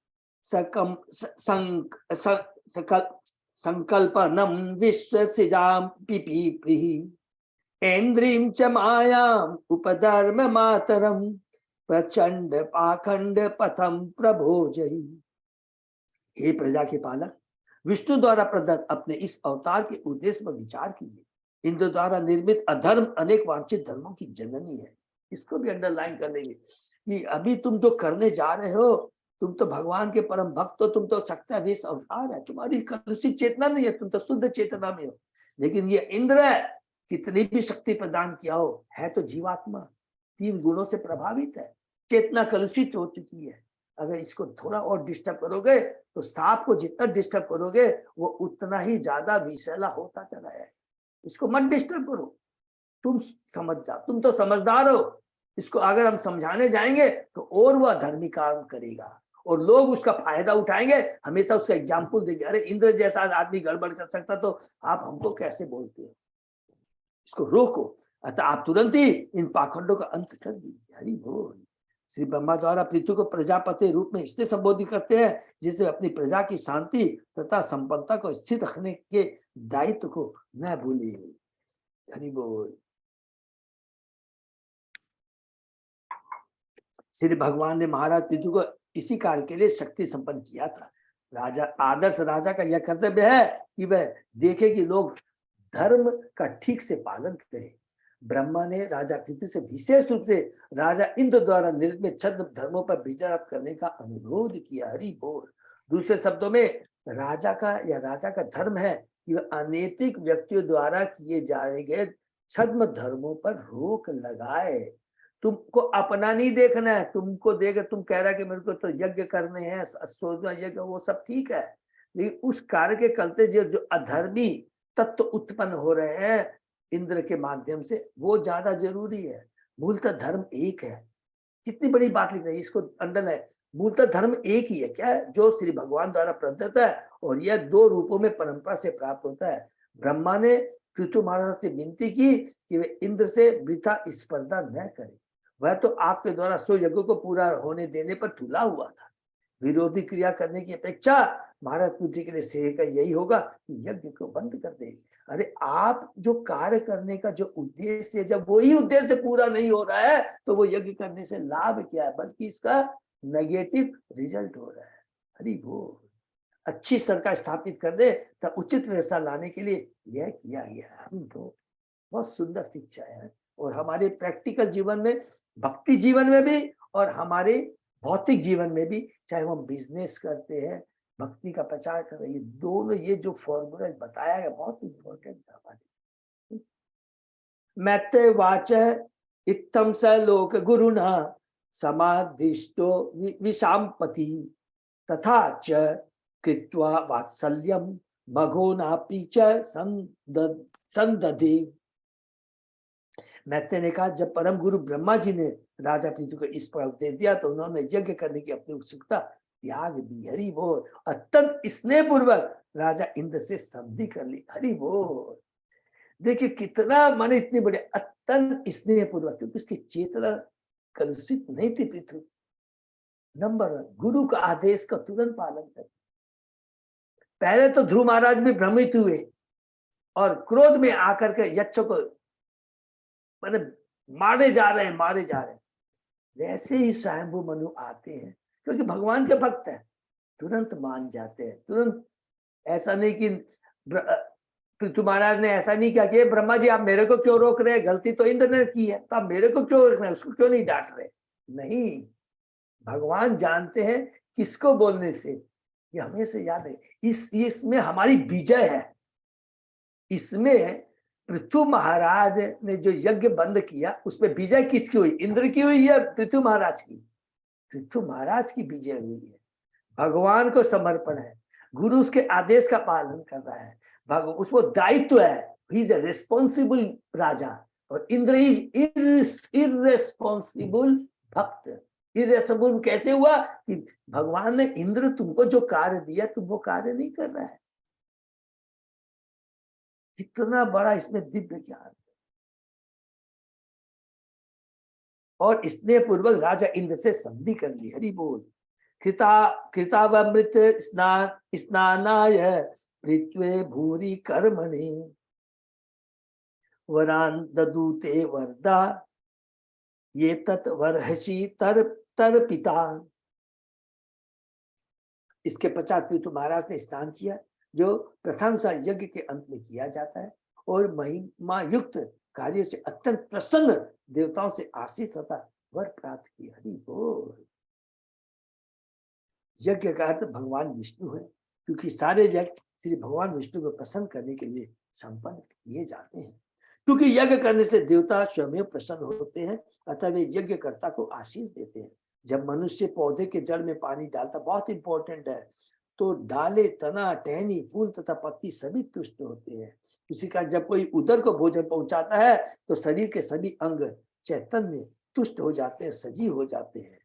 सकम संकल्पनम विश्व सिजाम पिपीप्रिः ऐन्द्रीं च मायाम उपधर्म मातरम प्रचंड पाखंड पथम प्रभोजयी। हे प्रजा के पालक, विष्णु द्वारा प्रदत्त अपने इस अवतार के उद्देश्य पर विचार कीजिए। इंद्र द्वारा निर्मित अधर्म अनेक वांछित धर्मों की जननी है। इसको भी अंडरलाइन कर लेंगे कि अभी तुम जो करने जा रहे हो, तुम तो भगवान के परम भक्त हो, तुम तो शक्तिवेश अवतार है, तुम्हारी कलुषित चेतना नहीं है, तुम तो शुद्ध चेतना में हो। लेकिन ये इंद्र है, कितनी भी शक्ति प्रदान किया हो, है तो जीवात्मा, 3 गुणों से प्रभावित है, चेतना कलुषित हो चुकी है। अगर इसको थोड़ा और डिस्टर्ब करोगे तो सांप को जितना डिस्टर्ब करोगे वो उतना ही ज्यादा विषैला होता चला है। इसको मत डिस्टर्ब करो, तुम समझ जाओ, तुम तो समझदार हो। इसको अगर हम समझाने जाएंगे तो और वह धर्मी काम करेगा और लोग उसका फायदा उठाएंगे, हमेशा उसका एग्जाम्पल देंगे, अरे इंद्र जैसा आदमी गड़बड़ कर सकता तो आप हमको कैसे बोलते हो। इसको रोको। अतः आप तुरंत ही इन पाखंडों का अंत कर दीजिए। हरि बोल। श्री ब्रह्मा द्वारा पृथ्वी को प्रजापति रूप में इसलिए संबोधित करते हैं जिससे अपनी प्रजा की शांति तथा संपन्नता को स्थित रखने के दायित्व को न भूले। हरि बोल। श्री भगवान ने महाराज पृथ्वी को इसी कार्य के लिए शक्ति संपन्न किया था। राजा, आदर्श राजा का यह कर्तव्य है कि वह देखे कि लोग धर्म का ठीक से पालन करें। ब्रह्मा ने राजा पृथ्वी से विशेष रूप से राजा इंद्र द्वारा निर्मित छद्म धर्मों पर विचार करने का अनुरोध किया। हरि बोल। दूसरे शब्दों में राजा का धर्म है कि वह अनैतिक व्यक्तियों द्वारा किए जाने गए छद्म धर्मों पर रोक लगाए। तुमको अपना नहीं देखना है, तुमको देख तुम कह रहा है कि मेरे को तो यज्ञ करने हैं, सोचना यज्ञ, वो सब ठीक है, लेकिन उस कार्य के चलते जो अधर्मी तत्व उत्पन्न हो रहे हैं इंद्र के माध्यम से, वो ज्यादा जरूरी है। मूलतः धर्म एक है। कितनी बड़ी बात लिख रही है, इसको अंडर है। मूलतः धर्म एक ही है, क्या है, जो श्री भगवान द्वारा प्रदत्त है और यह 2 रूपों में परंपरा से प्राप्त होता है। ब्रह्मा ने पृथु महाराज से विनती की कि वे इंद्र से वृथा स्पर्धा न करें। वह तो आपके द्वारा 100 यज्ञों को पूरा होने देने पर तुला हुआ था। विरोधी क्रिया करने की अपेक्षा महाराज पृथ्वी के लिए श्रेय का यही होगा कि यज्ञ को बंद कर दे। अरे आप जो कार्य करने का जो उद्देश्य है, जब वही उद्देश्य पूरा नहीं हो रहा है तो वो यज्ञ करने से लाभ क्या है, बल्कि इसका नेगेटिव रिजल्ट हो रहा है। हरि बोल। अच्छी सरकार स्थापित कर दे तब उचित व्यवस्था लाने के लिए यह किया गया है। तो बहुत सुंदर शिक्षा है और हमारे प्रैक्टिकल जीवन में, भक्ति जीवन में भी और हमारे भौतिक जीवन में भी, चाहे हम बिजनेस करते हैं, भक्ति का प्रचार कर रहे हैं, ये दोनों, ये जो फॉर्मूला बताया गया बहुत इंपॉर्टेंट है हमारे। मैत्रेय वाच इत्थम स लोक गुरुना समाधिष्टो विषामपति तथा च कृत्वा वात्सल्यम मघोनापि च संदधे। मैत्रेय ने कहा, जब परम गुरु ब्रह्मा जी ने राजा पृथु को इस पर दे दिया तो उन्होंने यज्ञ करने की अपनी उत्सुकता त्याग दी। हरि बोल। अत्यंत स्नेह पूर्वक राजा इंद्र से संधि कर ली। हरि बोल। देखिए कितना, माने इतनी बड़े अत्यंत स्नेह पूर्वक, क्योंकि उसकी चेतना कलुषित नहीं थी पृथु। नंबर 1, गुरु का आदेश का तुरंत पालन कर। पहले तो ध्रुव महाराज भी भ्रमित हुए और क्रोध में आकर के यक्ष को माने मारे जा रहे हैं। वैसे ही स्वयंभू मनु आते हैं, क्योंकि भगवान के भक्त हैं, तुरंत मान जाते हैं तुरंत। ऐसा नहीं कि पृथु महाराज ने ऐसा नहीं किया कि ब्रह्मा जी आप मेरे को क्यों रोक रहे हैं, गलती तो इंद्र ने की है तो आप मेरे को क्यों रोक रहे हैं, उसको क्यों नहीं डांट रहे। नहीं, भगवान जानते हैं किसको बोलने से, ये हमेशा याद है। इसमें हमारी विजय है, इसमें पृथु महाराज ने जो यज्ञ बंद किया उसमें विजय किसकी हुई, इंद्र की हुई या पृथु महाराज की? पृथु महाराज की विजय हुई है। भगवान को समर्पण है, गुरु उसके आदेश का पालन कर रहा है, भगवान उसको दायित्व है, ही इज ए रिस्पॉन्सिबल राजा, और इंद्र इज इररेस्पॉन्सिबल भक्त। इररेस्पॉन्सिबल कैसे हुआ कि भगवान ने इंद्र तुमको जो कार्य दिया तुम वो कार्य नहीं कर रहा है। कितना बड़ा इसमें दिव्य ज्ञान। और इसने पूर्वक राजा इंद्र से संधि कर ली। हरि बोल। कृतावमृत स्नानाय पृथ्वे भूरि कर्मणि वरान ददूते वरदा ये तत्वर्हसि तर पिता। इसके पश्चात पृथु महाराज ने स्नान किया, जो प्रथानुसार यज्ञ के अंत में किया जाता है, और महिमा युक्त कार्य से अत्यंत प्रसन्न देवताओं से आशीष तथा वर प्राप्त किया। हरि बोल। यज्ञ का अर्थ भगवान विष्णु है, क्योंकि सारे यज्ञ श्री भगवान विष्णु को प्रसन्न करने के लिए संपन्न किए जाते हैं। क्योंकि यज्ञ करने से देवता स्वयं प्रसन्न होते हैं, अतः वे यज्ञ कर्ता को आशीष देते हैं। जब मनुष्य पौधे के जड़ में पानी डालता, बहुत इंपॉर्टेंट है, तो डाले, तना, टहनी, फूल तथा पत्ती सभी तुष्ट होते हैं। उसी का जब कोई उदर को भोजन पहुंचाता है तो शरीर के सभी अंग चैतन्य तुष्ट हो जाते हैं, सजीव हो जाते हैं।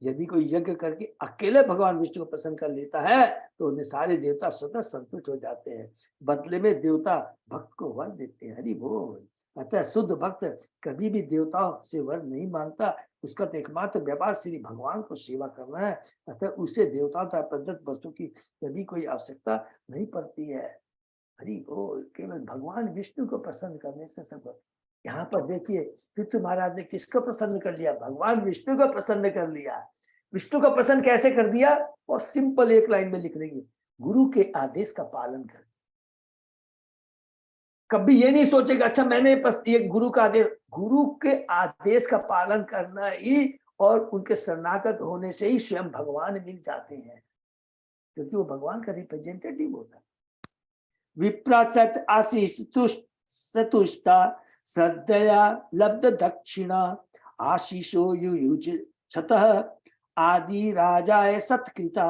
यदि कोई यज्ञ करके अकेले भगवान विष्णु को प्रसन्न कर लेता है तो उन्हें सारे देवता स्वतः संतुष्ट हो जाते हैं। बदले में देवता भक्त को वर देते हैं। हरि बोल। अतः शुद्ध भक्त कभी भी देवताओं से वर नहीं मांगता, उसका तो एकमात्र व्यापार श्री भगवान को सेवा करना है। अतः उसे देवताओं तथा प्रदत्त वस्तु की कभी कोई आवश्यकता नहीं पड़ती है। हरि बोल। केवल भगवान विष्णु को प्रसन्न करने से सब। यहाँ पर देखिए पृथु महाराज ने किसको प्रसन्न कर लिया? भगवान विष्णु को प्रसन्न कर लिया। विष्णु को प्रसन्न कैसे कर दिया? और सिंपल एक लाइन में लिख लेंगे, गुरु के आदेश का पालन कर। कभी ये नहीं सोचेगा अच्छा मैंने ये गुरु का आदेश, गुरु के आदेश का पालन करना ही, और उनके शरणागत होने से ही स्वयं भगवान मिल जाते हैं, क्योंकि वो भगवान का रिप्रेजेंटेटिव होता है। विप्रा सत आशीष सतुष्टा श्रद्धया लब्ध दक्षिणा आशीषो युयुज छतः आदि राजाय सत्कृता।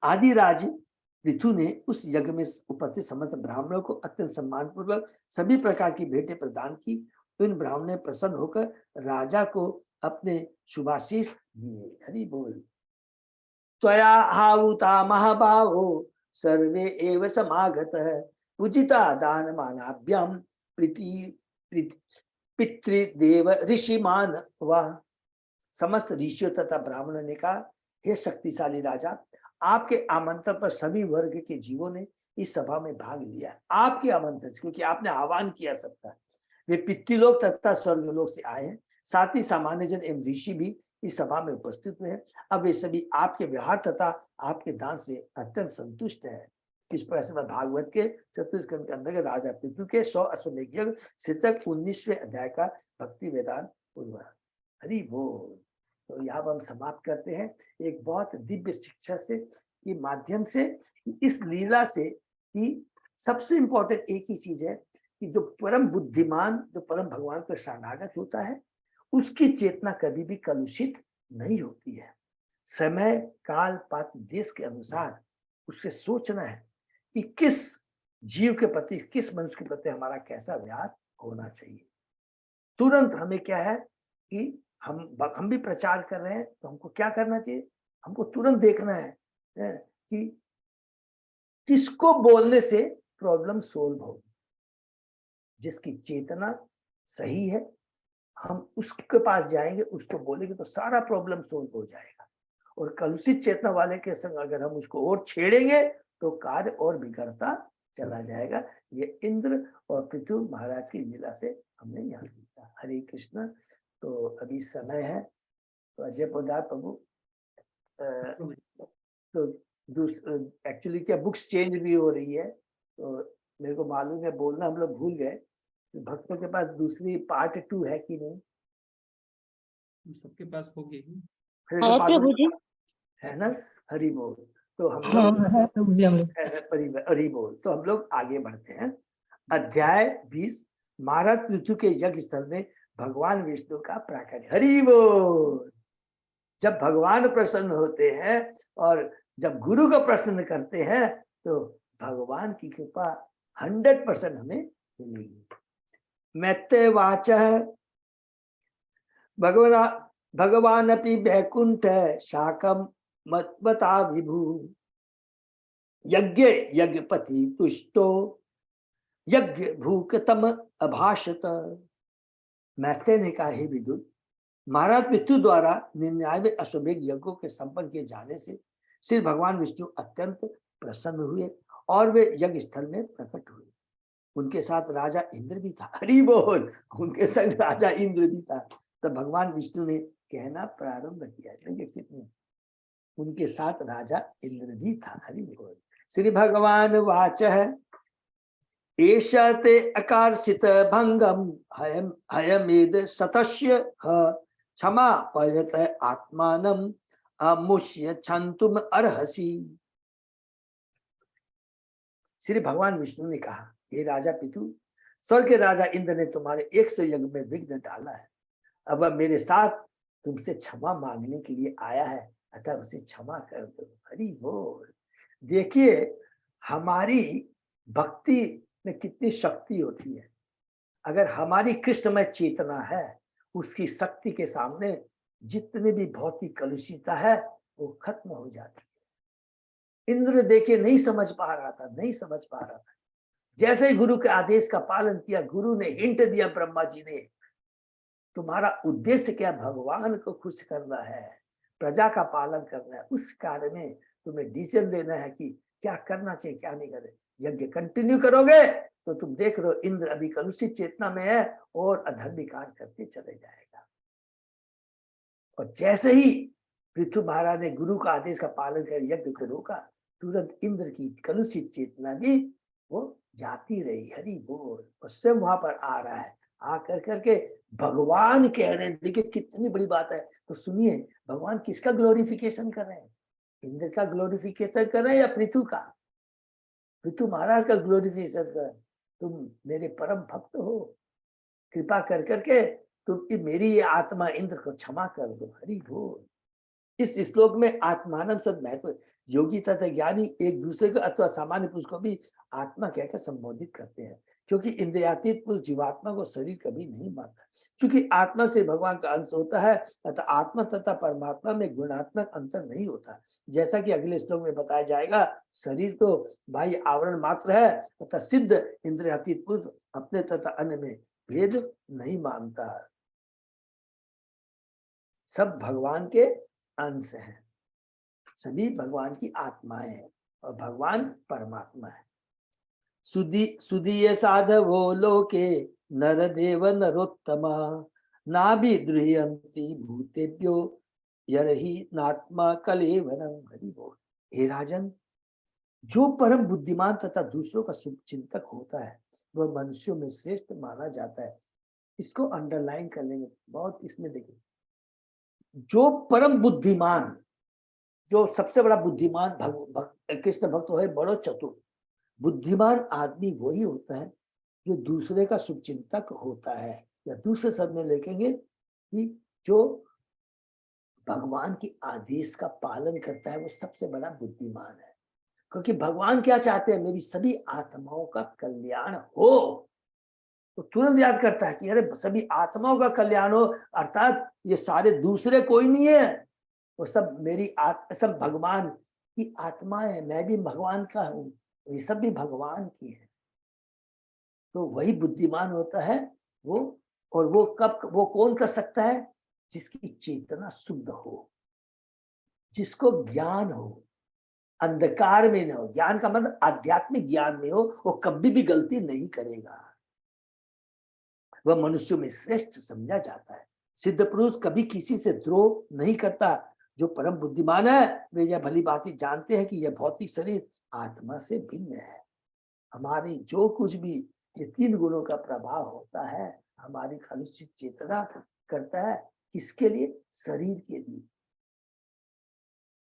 आदि राज पृथु ने उस यज्ञ में उपस्थित समस्त ब्राह्मणों को अत्यंत सम्मान पूर्वक सभी प्रकार की भेंटें प्रदान की। उन ब्राह्मणों ने प्रसन्न होकर राजा को अपने शुभाशीष दिए। हरि बोल। त्वया हावुता महाबाहो सर्वे एव समागतः पूजिता दान मानाभ्याम प्रीति पितृदेव ऋषिमान व। समस्त ऋषियों तथा ब्राह्मणों ने कहा, हे शक्तिशाली राजा, आपके आमंत्रण पर सभी वर्ग के जीवों ने इस सभा में भाग लिया। आपके आमंत्रण से, क्योंकि आपने आह्वान किया सबका। वे पितृलोक तथा स्वर्गलोक से आए हैं, साथ ही सामान्य जन एवं ऋषि भी इस सभा में उपस्थित हुए हैं। अब वे सभी आपके व्यवहार तथा आपके दान से अत्यंत संतुष्ट है। इस प्रकार से भागवत के चतुर्थ स्कंद के अंदर राजा पृथु के 100 अश्वमेध यज्ञ शीर्षक 19वें अध्याय का भक्ति वेदांत उन्वरण। हरि बोल। तो यहाँ पर हम समाप्त करते हैं एक बहुत दिव्य शिक्षा से के माध्यम से, इस लीला से कि सबसे इंपॉर्टेंट एक ही चीज है कि जो परम बुद्धिमान, जो परम भगवान का शरणागत होता है, उसकी चेतना कभी भी कलुषित नहीं होती है। समय, काल, पात्र, देश के अनुसार उससे सोचना है कि किस जीव के प्रति, किस मनुष्य के प्रति हमारा कैसा व्यवहार होना चाहिए। तुरंत हमें क्या है कि हम भी प्रचार कर रहे हैं तो हमको क्या करना चाहिए? हमको तुरंत देखना है कि किसको बोलने से प्रॉब्लम सोल्व होगी। जिसकी चेतना सही है हम उसके पास जाएंगे, उसको बोलेंगे तो सारा प्रॉब्लम सोल्व हो जाएगा। और कलुषित चेतना वाले के संग अगर हम उसको और छेड़ेंगे तो कार्य और बिगड़ता चला जाएगा। ये इंद्र और पृथु महाराज की लीला से हमने यहाँ सीखा। हरे कृष्ण। तो अभी समय है तो अजय पोदार प्रभु, तो एक्चुअली क्या बुक्स चेंज भी हो रही है, तो मेरे को मालूम है बोलना हम लोग भूल गए, तो भक्तों के पास दूसरी पार्ट 2 है कि नहीं? सबके पास होगी प्रभु जी है ना? हरि बोल। तो हम लोग है तो मुझे हम हरि बोल। तो हम लोग आगे बढ़ते हैं। अध्याय 20, महाराज पृथु के यज्ञ स्थल में भगवान विष्णु का प्राकट्य। हरि बोल। जब भगवान प्रसन्न होते हैं और जब गुरु को प्रसन्न करते हैं तो भगवान की कृपा 100% हमें मिलेगी। मैत्रेय वाच भगवान अपि वैकुंठ शाकम मत्वता विभु यज्ञ यज्ञपति तुष्टो यज्ञ भूकतम अभाषत। मैत्रेय ने कहा, हे विदुर, महाराज पृथु द्वारा 99 अश्वमेध यज्ञों के संपन्न किए जाने से श्री भगवान विष्णु अत्यंत प्रसन्न हुए और वे यज्ञ स्थल में प्रकट हुए। उनके साथ राजा इंद्र भी था। हरि बोल। उनके संग राजा इंद्र भी था। तब भगवान विष्णु ने कहना प्रारंभ किया। देखिए कितने, उनके साथ राजा इंद्र भी था। हरि बोल। श्री भगवान वाच एष ते अकार्षित भंगम हयमेद सतस्य क्षमा पयत आत्मानम अमुष्य छंतुम अर्हसि। श्री भगवान विष्णु ने कहा, हे राजा पितु, स्वर्ग के राजा इंद्र ने तुम्हारे 100 यज्ञ में विघ्न डाला है। अब वह मेरे साथ तुमसे क्षमा मांगने के लिए आया है, अतः उसे क्षमा कर दो। हरि बोल। देखिए हमारी भक्ति में कितनी शक्ति होती है। अगर हमारी कृष्णमय चेतना है, उसकी शक्ति के सामने जितने भी भौतिक कलुषिता है वो खत्म हो जाती है। इंद्र देखे नहीं समझ पा रहा था। जैसे ही गुरु के आदेश का पालन किया, गुरु ने हिंट दिया ब्रह्मा जी ने, तुम्हारा उद्देश्य क्या, भगवान को खुश करना है, प्रजा का पालन करना है, उस कार्य में तुम्हें डिसीजन लेना है कि क्या करना चाहिए क्या नहीं करे। यज्ञ कंटिन्यू करोगे तो तुम देख रहे हो इंद्र अभी कलुषित चेतना में है और अधर्मी कार्य करते चले जाएगा। और जैसे ही पृथु महाराज ने गुरु का आदेश का पालन कर यज्ञ को रोका, तुरंत इंद्र की कलुषित चेतना भी वो जाती रही। हरि बोल। और स्वयं वहां पर आ रहा है, आकर करके भगवान कह रहे हैं। देखिए कितनी बड़ी बात है। तो सुनिए, भगवान किसका ग्लोरिफिकेशन कर रहे हैं? इंद्र का ग्लोरिफिकेशन कर रहे हैं या पृथु का? पृथु महाराज का ग्लोरिफिकेशन कर रहे हैं। तुम मेरे परम भक्त हो, कृपा कर करके तुम मेरी ये आत्मा इंद्र को क्षमा कर दो। हरि बोल। इस श्लोक में आत्मानम सद महत्व, योगी तथा ज्ञानी एक दूसरे को अथवा सामान्य पुरुष को भी आत्मा कहकर संबोधित करते हैं, क्योंकि इंद्रियातीत पुरुष जीवात्मा को शरीर कभी नहीं मानता। क्योंकि आत्मा से भगवान का अंश होता है, अतः आत्मा तथा परमात्मा में गुणात्मक अंतर नहीं होता। जैसा कि अगले श्लोक में बताया जाएगा, शरीर तो बाह्य आवरण मात्र है, तथा सिद्ध इंद्रियातीत पुरुष अपने तथा अन्य में भेद नहीं मानता। सब भगवान के अंश हैं, सभी भगवान की आत्माएं हैं और भगवान परमात्मा है। सुदीय साधवो लोके नर देव नरोत्तमा नाभिद्रुह्यन्ति भूतेभ्यो यरहि नात्मा कलेवरम। हरि बोल। हे राजन, जो परम बुद्धिमान तथा दूसरों का शुभ चिंतक होता है वह मनुष्यों में श्रेष्ठ माना जाता है। इसको अंडरलाइन कर लेंगे बहुत। इसमें देखिए, जो परम बुद्धिमान, जो सबसे बड़ा बुद्धिमान कृष्ण भक्त है, बड़ो चतुर। बुद्धिमान आदमी वही होता है जो दूसरे का शुभचिंतक होता है, या दूसरे शब्द में लिखेंगे कि जो भगवान के आदेश का पालन करता है, वो सबसे बड़ा बुद्धिमान है। क्योंकि भगवान क्या चाहते हैं, मेरी सभी आत्माओं का कल्याण हो। तो तुरंत याद करता है कि अरे सभी आत्माओं का कल्याण हो, अर्थात ये सारे दूसरे कोई नहीं है, वो सब मेरी सब भगवान की आत्मा है। मैं भी भगवान का हूँ, ये सब भी भगवान की है। तो वही बुद्धिमान होता है वो। और वो कब, वो कौन कर सकता है? जिसकी चेतना शुद्ध हो, जिसको ज्ञान हो, अंधकार में न हो। ज्ञान का मतलब आध्यात्मिक ज्ञान में हो, वो कभी भी गलती नहीं करेगा, वह मनुष्यों में श्रेष्ठ समझा जाता है। सिद्ध पुरुष कभी किसी से द्रोह नहीं करता। जो परम बुद्धिमान है वे यह भली बात जानते हैं कि यह भौतिक शरीर आत्मा से भिन्न है। हमारी जो कुछ भी ये 3 गुणों का प्रभाव होता है, हमारी कलुषित चेतना करता है, किसके लिए? शरीर के लिए।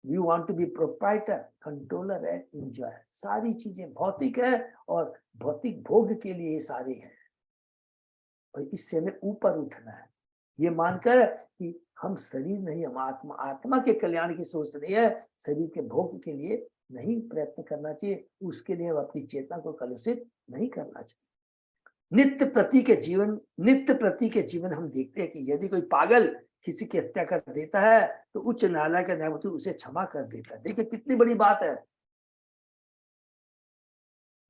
We want to be proprietor, controller and enjoy. सारी चीजें भौतिक है और भौतिक भोग के लिए ये सारे हैं, और इससे हमें ऊपर उठना है, ये मानकर कि हम शरीर नहीं, हम आत्मा, आत्मा के कल्याण की सोच नहीं है, शरीर के भोग के लिए नहीं प्रयत्न करना चाहिए, उसके लिए हम अपनी चेतना को कलुषित नहीं करना चाहिए। नित्य प्रति के जीवन, नित्य प्रति के जीवन हम देखते हैं कि यदि कोई पागल किसी की हत्या कर देता है तो उच्च न्यायालय का न्यायमूर्ति उसे क्षमा कर देता है। देखिए कितनी बड़ी बात है,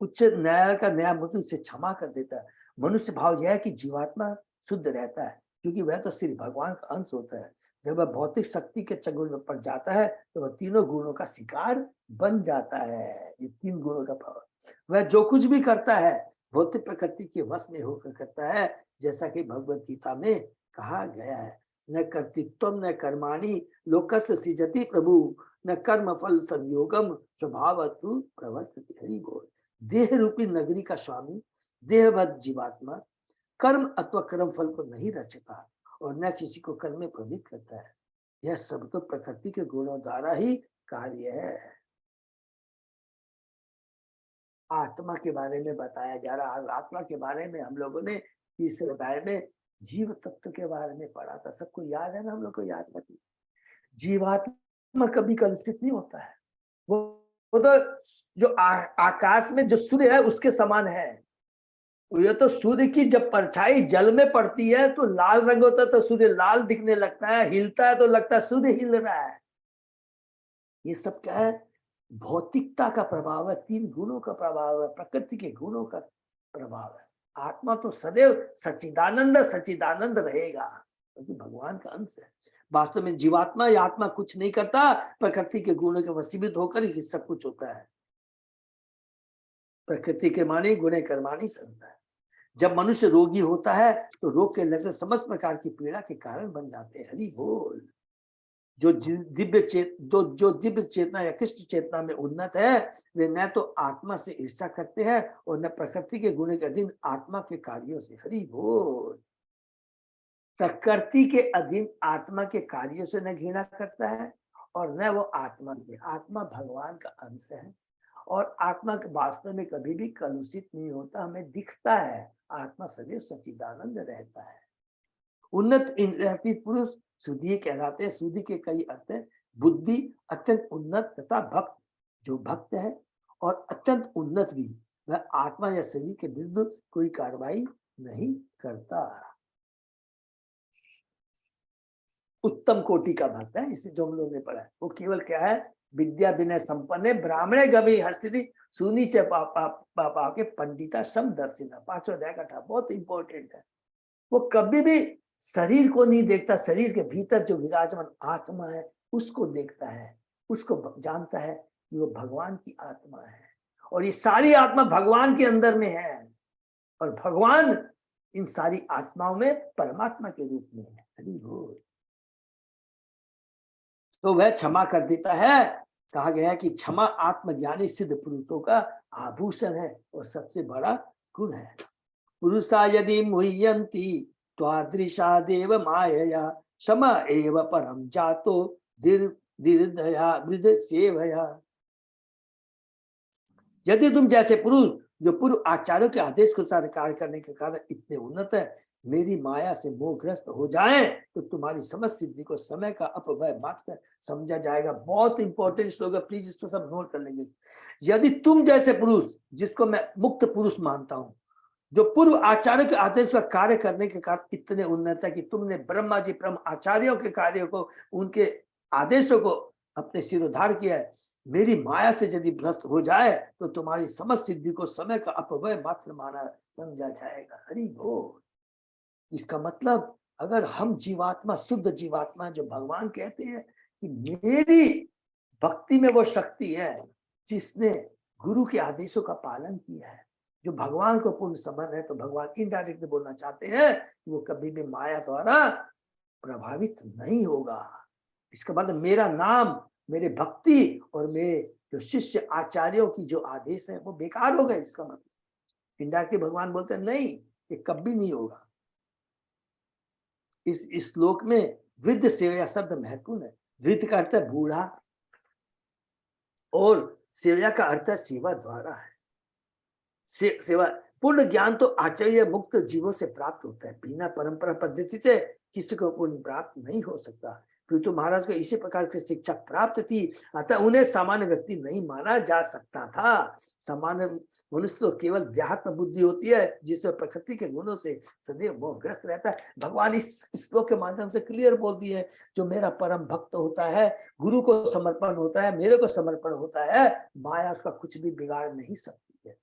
उच्च न्यायालय का न्यायमूर्ति उसे क्षमा कर देता है। मनुष्य भाव यह है कि जीवात्मा शुद्ध रहता है, क्योंकि वह तो सिर्फ भगवान का अंश होता है। जब वह भौतिक शक्ति के चंगुल में पड़ जाता है तो वह तीनों गुणों का शिकार बन जाता है। ये तीन गुणों का भाव, वह जो कुछ भी करता है भौतिक प्रकृति के वश में होकर करता है, जैसा कि भगवत गीता में कहा गया है, न कर्तृत्वम न कर्माणि लोकस्य सृजति प्रभु, न कर्म फल संयोगम स्वभावतु प्रवर्तते। हरि बोल। देह रूपी नगरी का स्वामी देहवत जीवात्मा कर्म अथवा कर्म फल को नहीं रचता और न किसी को कर्म में प्रवृत्त करता है। यह सब तो प्रकृति के गुणों द्वारा ही कार्य है। आत्मा के बारे में बताया जा रहा है। आत्मा के बारे में हम लोगों ने तीसरे अध्याय में जीव तत्व के बारे में पढ़ा था, सबको याद है ना? हम लोग को याद नहीं। जीवात्मा कभी कलुषित नहीं होता है, वो तो जो आकाश में जो सूर्य है उसके समान है। ये तो सूर्य की जब परछाई जल में पड़ती है तो लाल रंग होता है, तो सूर्य लाल दिखने लगता है, हिलता है तो लगता है सूर्य हिल रहा है। ये सब क्या है? भौतिकता का प्रभाव है, तीन गुणों का प्रभाव है, प्रकृति के गुणों का प्रभाव है। आत्मा तो सदैव सच्चिदानंद सच्चिदानंद रहेगा, क्योंकि भगवान का अंश है। वास्तव में जीवात्मा या आत्मा कुछ नहीं करता, प्रकृति के गुणों के वशीभूत होकर ही सब कुछ होता है। प्रकृति के माने गुणे कर्माणि संता है। जब मनुष्य रोगी होता है तो रोग के लक्षण समस्त प्रकार की पीड़ा के कारण बन जाते हैं। हरि बोल। जो दिव्य चेतना या कृष्ण चेतना में उन्नत है, वे न तो आत्मा से ईर्ष्या करते हैं और न प्रकृति के गुण के अधीन आत्मा के कार्यों से। हरि बोल। प्रकृति के अधीन आत्मा के कार्यों से न घृणा करता है और न वो आत्मा के। आत्मा भगवान का अंश है और आत्मा के वास्तव में कभी भी कलुषित नहीं होता, हमें दिखता है। आत्मा सदैव सच्चिदानंद रहता है। उन्नत इंद्रियातीत पुरुष सुधी कहलाते हैं। सुधी के कई अर्थ हैं। बुद्धि अत्यंत उन्नत तथा भक्त। जो भक्त है और अत्यंत उन्नत भी, वह आत्मा या शरीर के विरुद्ध कोई कार्रवाई नहीं करता। उत्तम कोटि का भक्त है, इसे जो हम लोगों ने पढ़ा है। वो केवल क्या है? विद्या विनय संपन्न, ब्राह्मणे गवी हस्ती सुनीचे पापा के पंडिता सम दर्शिना। 5वां अध्याय का था, बहुत इंपॉर्टेंट है। वो कभी भी शरीर को नहीं देखता, शरीर के भीतर जो विराजमान आत्मा है उसको देखता है, उसको जानता है कि वो भगवान की आत्मा है और ये सारी आत्मा भगवान के अंदर में है और भगवान इन सारी आत्माओं में परमात्मा के रूप में है। हरि बोल। तो वह क्षमा कर देता है। कहा गया है कि क्षमा आत्मज्ञानी सिद्ध पुरुषों का आभूषण है और सबसे बड़ा गुण है। पुरुषा यदि मुह्यन्ति त्वादृशा देव मायया क्षमा एव परम जातो दीर्घया वृद्ध सेवया। यदि तुम जैसे पुरुष जो पूर्व आचार्यों के आदेश के अनुसार कार्य करने के कारण इतने उन्नत है, मेरी माया से मोहग्रस्त हो जाए तो तुम्हारी समस्त सिद्धि को समय का अपव्यय मात्र समझा जाएगा। बहुत इंपॉर्टेंट श्लोक है, प्लीज इसको सब नोट कर लेंगे। यदि तुम जैसे पुरुष, जिसको मैं मुक्त पुरुष मानता हूं, जो पूर्व आचार्य के आदेश का कार्य करने के कारण इतने उन्नत है कि तुमने ब्रह्मा जी ब्रह्म आचार्यों के कार्यों को, उनके आदेशों को अपने सिरोधार किया है, मेरी माया से यदि भ्रष्ट हो जाए तो तुम्हारी समस्त सिद्धि को समय का अपव्यय मात्र माना समझा जाएगा। हरि बोल। इसका मतलब अगर हम जीवात्मा, शुद्ध जीवात्मा जो भगवान कहते हैं कि मेरी भक्ति में वो शक्ति है जिसने गुरु के आदेशों का पालन किया है, जो भगवान को पूर्ण समर्पण है, तो भगवान इनडायरेक्ट बोलना चाहते हैं कि वो कभी भी माया द्वारा प्रभावित नहीं होगा। इसका मतलब मेरा नाम, मेरे भक्ति और मेरे जो शिष्य आचार्यों की जो आदेश है वो बेकार हो गए। इसका मतलब इनडायरेक्टली भगवान बोलते हैं नहीं, ये कभी नहीं होगा। इस श्लोक में वृद्ध सेवा शब्द महत्वपूर्ण है। वृद्ध का अर्थ है बूढ़ा, और सेवा का अर्थ है सेवा द्वारा है। सेवा पूर्ण ज्ञान तो आचार्य मुक्त जीवों से प्राप्त होता है, बिना परंपरा पद्धति से किसी को पूर्ण प्राप्त नहीं हो सकता। पृथु महाराज को इसी प्रकार की शिक्षा प्राप्त थी, अतः उन्हें सामान्य व्यक्ति नहीं माना जा सकता था। सामान्य मनुष्य तो केवल देहात्म बुद्धि होती है, जिसमें प्रकृति के गुणों से सदैव मोहग्रस्त रहता है। भगवान इस श्लोक के माध्यम से क्लियर बोलती है, जो मेरा परम भक्त होता है, गुरु को समर्पण होता है, मेरे को समर्पण होता है, माया उसका कुछ भी बिगाड़ नहीं सकती है।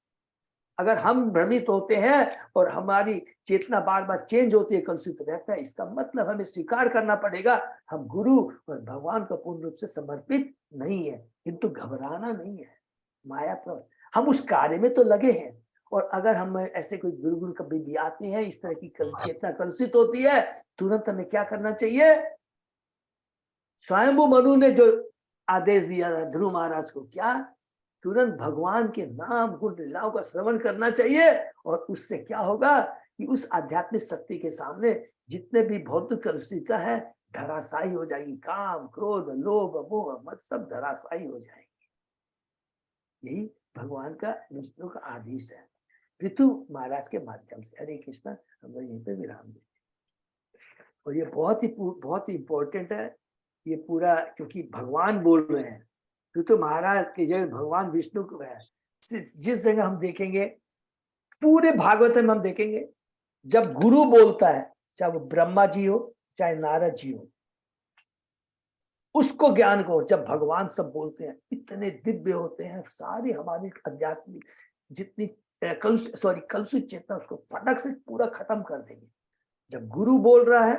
अगर हम भ्रमित होते हैं और हमारी चेतना बार बार चेंज होती है, कलुषित रहता है, इसका मतलब हमें स्वीकार करना पड़ेगा हम गुरु और भगवान को पूर्ण रूप से समर्पित नहीं है। किंतु घबराना नहीं है, माया पर हम उस कार्य में तो लगे हैं। और अगर हम ऐसे कोई गुरु कभी भी आते हैं, इस तरह की चेतना कलुषित होती है, तुरंत हमें क्या करना चाहिए? स्वयंभू मनु ने जो आदेश दिया था ध्रुव महाराज को, क्या? तुरंत भगवान के नाम गुण लीलाओं का श्रवण करना चाहिए। और उससे क्या होगा कि उस आध्यात्मिक शक्ति के सामने जितने भी भौतिक कलुषिता है धराशायी हो जाएगी। काम, क्रोध, लोभ, मोह, मत सब धराशायी हो जाएंगे। यही भगवान का, विष्णु का आदेश है पृथु महाराज के माध्यम से। हरे कृष्णा। हम लोग यहीं पे विराम देते। और ये बहुत ही इंपॉर्टेंट है ये पूरा, क्योंकि भगवान बोल रहे हैं। तो महाराज की जगह भगवान विष्णु को है। जिस जगह हम देखेंगे, पूरे भागवत में हम देखेंगे, जब गुरु बोलता है, चाहे वो ब्रह्मा जी हो चाहे नारद जी हो, उसको ज्ञान को जब भगवान सब बोलते हैं, इतने दिव्य होते हैं, सारी हमारी आध्यात्मिक जितनी कलुषित चेतना उसको फटक से पूरा खत्म कर देंगे। जब गुरु बोल रहा है,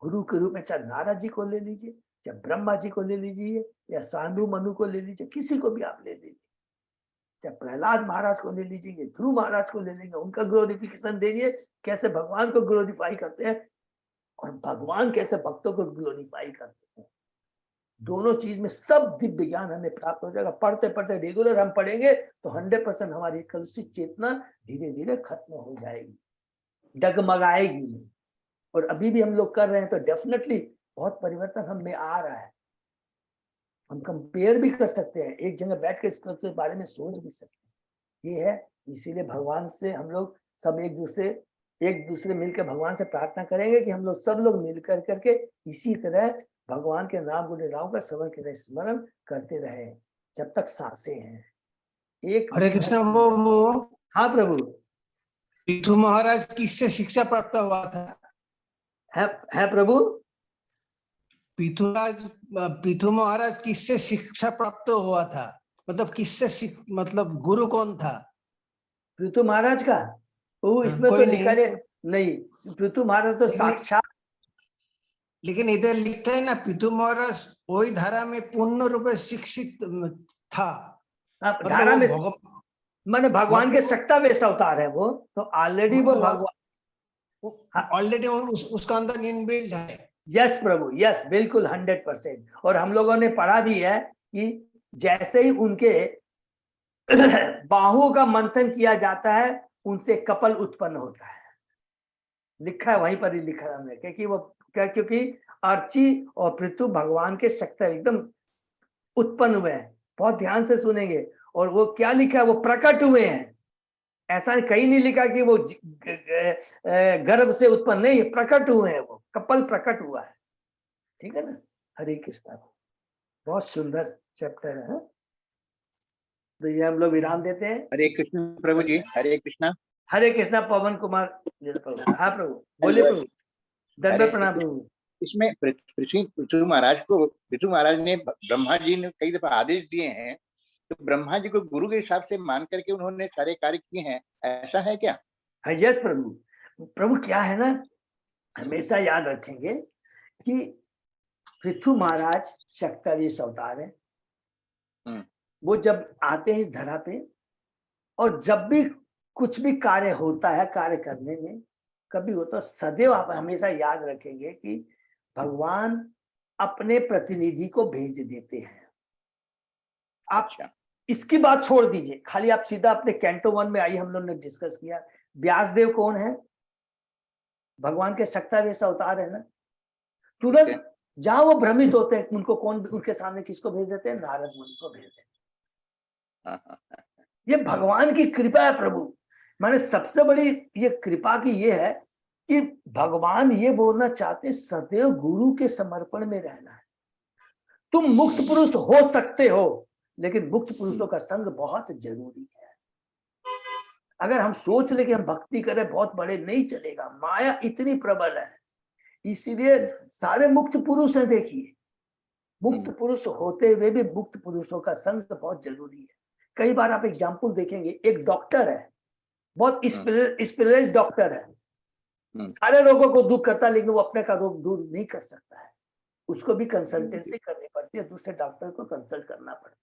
गुरु के रूप में चाहे नारद जी को ले लीजिए, चाहे ब्रह्मा जी को ले लीजिए, या स्वयंभू मनु को ले लीजिए, किसी को भी आप ले लीजिए, चाहे प्रहलाद महाराज को ले लीजिए, ध्रुव महाराज को ले लेंगे, उनका ग्लोरिफिकेशन दीजिए, कैसे भगवान को ग्लोरीफाई करते हैं और भगवान कैसे भक्तों को ग्लोरीफाई करते हैं। दोनों चीज में सब दिव्य ज्ञान हमें प्राप्त हो जाएगा। पढ़ते पढ़ते रेगुलर हम पढ़ेंगे तो 100% हमारी कलुषित चेतना धीरे धीरे खत्म हो जाएगी, डगमगाएगी नहीं। और अभी भी हम लोग कर रहे हैं तो डेफिनेटली बहुत परिवर्तन हम में आ रहा है। हम कंपेयर भी कर सकते हैं, एक जगह बैठ के इसके बारे में सोच भी सकते हैं। ये है, इसीलिए भगवान से हम लोग सब एक दूसरे मिलकर भगवान से प्रार्थना करेंगे कि हम लोग सब लोग मिल करके इसी तरह भगवान के नाम गुण लीलाओं का स्मरण करते रहे जब तक सांसें हैं। एक हरे कृष्ण। वो हाँ प्रभु। पृथु महाराज किससे शिक्षा प्राप्त हुआ था? है प्रभु। पृथु महाराज किससे शिक्षा प्राप्त हुआ था? मतलब किससे, मतलब गुरु कौन था पृथु महाराज का? वो इसमें तो लिखा नहीं। पृथु महाराज तो साक्षात, लेकिन इधर लिखता है ना, पृथु महाराज वही धारा में पूर्ण रूप से शिक्षित था। धारा में माने भगवान के सत्ता वैसा अवतार है वो तो ऑलरेडी वो भगवान ऑलरेडी उसका अंदर इनबिल्ट है। यस प्रभु, यस, बिल्कुल 100%। और हम लोगों ने पढ़ा भी है कि जैसे ही उनके बाहुओं का मंथन किया जाता है, उनसे कपल उत्पन्न होता है। लिखा है, वहीं पर ही लिखा है हमने, क्योंकि अर्ची और पृथु भगवान के शक्ति एकदम उत्पन्न हुए हैं। बहुत ध्यान से सुनेंगे। और वो क्या लिखा है, वो प्रकट हुए हैं। ऐसा कहीं नहीं लिखा कि वो गर्भ से उत्पन्न, नहीं, प्रकट हुए हैं, वो कपल प्रकट हुआ है। ठीक है ना। हरे कृष्णा। बहुत सुंदर चैप्टर है। तो ये हम लोग विराम देते हैं। हरे कृष्ण प्रभु जी। हरे कृष्णा। हरे कृष्णा। पवन कुमार प्रभु। हाँ प्रभु, बोलिए प्रभु। दंडवत प्रणाम प्रभु। इसमें पृथु महाराज ने, ब्रह्मा जी ने कई दफा आदेश दिए हैं, तो ब्रह्मा जी को गुरु के हिसाब से मान करके उन्होंने सारे कार्य किए हैं, ऐसा है क्या? हाँ, यस प्रभु। प्रभु क्या है ना, हमेशा याद रखेंगे कि पृथु महाराज शक्तिशाली अवतार है। वो जब आते हैं इस धरा पे, और जब भी कुछ भी कार्य होता है, कार्य करने में कभी हो तो सदैव आप हमेशा याद रखेंगे कि भगवान अपने प्रतिनिधि को भेज देते हैं। आप इसकी बात छोड़ दीजिए, खाली आप सीधा अपने कैंटो 1 में आइए। हम लोग ने डिस्कस किया व्यासदेव कौन है, भगवान के शक्तिशाली अवतार है ना। तुरंत जहां वो भ्रमित होते हैं, उनको कौन, उनके सामने किसको भेज देते हैं? नारद मुनि को भेज देते हैं। हाँ, हाँ, ये भगवान की कृपा है प्रभु। माने सबसे बड़ी ये कृपा की ये है कि भगवान ये बोलना चाहते हैं, सदैव गुरु के समर्पण में रहना है। तुम मुक्त पुरुष हो सकते हो, लेकिन मुक्त पुरुषों का संग बहुत जरूरी है। अगर हम सोच ले कि हम भक्ति करें बहुत बड़े, नहीं चलेगा। माया इतनी प्रबल है, इसीलिए सारे मुक्त पुरुष हैं। देखिए, मुक्त पुरुष होते हुए भी मुक्त पुरुषों का संग बहुत जरूरी है। कई बार आप एग्जाम्पल देखेंगे, एक डॉक्टर है, बहुत स्पेशलिस्ट डॉक्टर है, सारे रोगों को दूर करता है, लेकिन वो अपने का रोग दूर नहीं कर सकता है। उसको भी कंसल्टेंसी करनी पड़ती है, दूसरे डॉक्टर को कंसल्ट करना पड़ता है।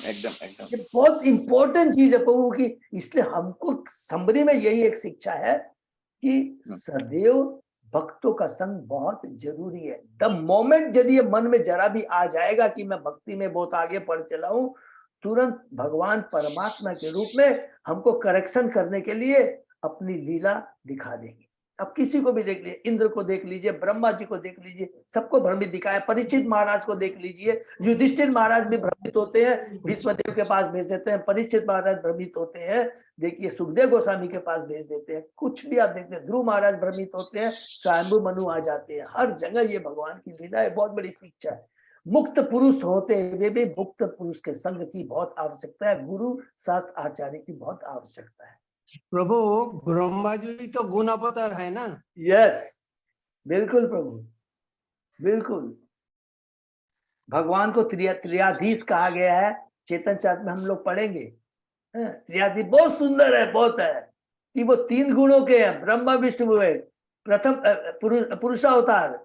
एकदम ये बहुत इंपॉर्टेंट चीज है प्रभु की। इसलिए हमको समरी में यही एक शिक्षा है कि सदैव भक्तों का संग बहुत जरूरी है। द मोमेंट यदि ये मन में जरा भी आ जाएगा कि मैं भक्ति में बहुत आगे बढ़ चला हूं, तुरंत भगवान परमात्मा के रूप में हमको करेक्शन करने के लिए अपनी लीला दिखा देंगे। अब किसी को भी देख लीजिए, इंद्र को देख लीजिए, ब्रह्मा जी को देख लीजिए, सबको भ्रमित दिखाया। परीक्षित महाराज को देख लीजिए, युधिष्ठिर महाराज भी भ्रमित होते हैं, भीष्म देव के पास भेज देते हैं। परीक्षित महाराज भ्रमित होते हैं, देखिए सुखदेव गोस्वामी के पास भेज देते हैं। कुछ भी आप देखते हैं, ध्रुव महाराज भ्रमित होते हैं, स्वयंभू मनु आ जाते हैं। हर जगह ये भगवान की लीला है, बहुत बड़ी शिक्षा है। मुक्त पुरुष होते हुए भी मुक्त पुरुष के संग की बहुत आवश्यकता है, गुरु शास्त्र आचार्य की बहुत आवश्यकता है। प्रभु ब्रह्मा जी तो गुण अवतार है ना? यस, बिल्कुल प्रभु, बिल्कुल। भगवान को त्रियाधीश कहा गया है, चेतन चार्ट में हम लोग पढ़ेंगे। त्रियाधीश बहुत सुंदर है, बहुत है कि वो 3 गुणों के हैं। ब्रह्मा विष्णु है, प्रथम पुरुषावतार,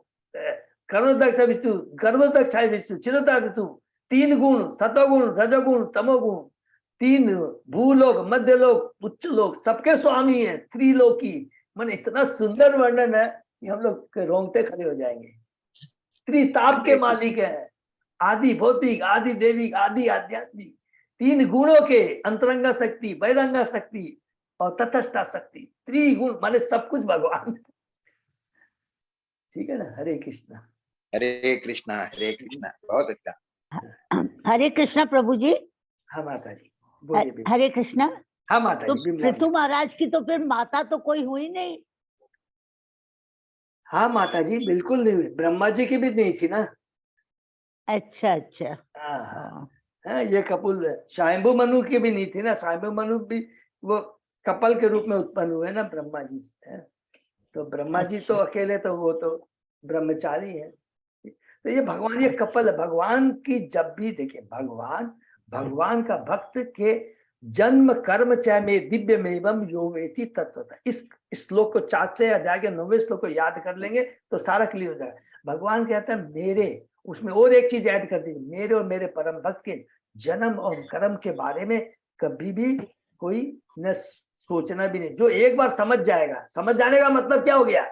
कर्णोदक्ष विष्णु, गर्भोदक्ष विष्णु, चिरता विष्णु। 3 गुण, सतोगुण, रजोगुण, तमोगुण। 3 भूलोक, मध्य लोक, उच्च लोक, सबके स्वामी है, त्रिलोकी। मन इतना सुंदर वर्णन है कि हम लोग रोंगटे खड़े हो जाएंगे। त्रिताप के मालिक है, आदि भौतिक, आदि देविक, आदि आध्यात्मिक। 3 गुणों के, अंतरंगा शक्ति, बहिरंगा शक्ति और तटस्था शक्ति। त्रिगुण माने सब कुछ भगवान। ठीक है ना? हरे कृष्णा। हरे कृष्णा, हरे कृष्णा। बहुत अच्छा। हरे कृष्णा प्रभु जी। हाँ माता जी, बोलिए। हरे कृष्णा। हाँ माता तो जी। पृथु महाराज की तो फिर माता तो कोई हुई नहीं? हाँ माता जी, बिल्कुल नहीं हुई। ब्रह्मा जी की भी नहीं थी ना। अच्छा अच्छा। हाँ, ये कपुल स्वयंभू मनु की भी नहीं थी ना। स्वयंभू मनु भी वो कपल के रूप में उत्पन्न हुए ना ब्रह्मा जी से। तो ब्रह्मा जी तो अकेले, तो वो तो ब्रह्मचारी है। तो ये भगवान, ये कपल है। भगवान की जब भी देखिए, भगवान का भक्त के जन्म कर्म चाहे में दिव्य में एवं योवेति तत्वता। इस श्लोक को 4 अध्याय के 9वें श्लोक को याद कर लेंगे तो सारा क्लियर हो जाएगा। भगवान कहते हैं मेरे, उसमें और एक चीज ऐड कर दीजिए, मेरे और मेरे परम भक्त के जन्म और कर्म के बारे में कभी भी कोई न सोचना भी नहीं। जो एक बार समझ जाएगा, समझ जाने का मतलब क्या हो गया,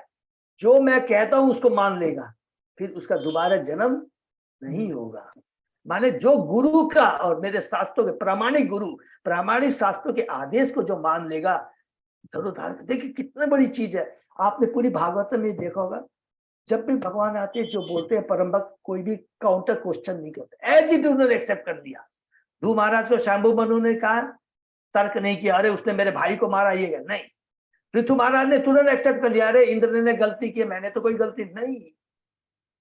जो मैं कहता हूं उसको मान लेगा, फिर उसका दोबारा जन्म नहीं होगा। माने जो गुरु का और मेरे शास्त्रों के प्रामाणिक गुरु, प्रामाणिक शास्त्रों के आदेश को जो मान लेगा, धरोधार। देखिए कितनी बड़ी चीज है। आपने पूरी भागवत में देखा होगा, जब भी भगवान आते हैं जो बोलते हैं परम भक्त, कोई भी काउंटर क्वेश्चन नहीं करते, एज इट उन्होंने एक्सेप्ट कर दिया। ध्रुव महाराज को शंभु मनु ने कहा, तर्क नहीं किया, अरे उसने मेरे भाई को मारा, ये नहीं। पृथु महाराज ने तुरंत एक्सेप्ट कर लिया, अरे इंद्र ने गलती की, मैंने तो कोई गलती नहीं।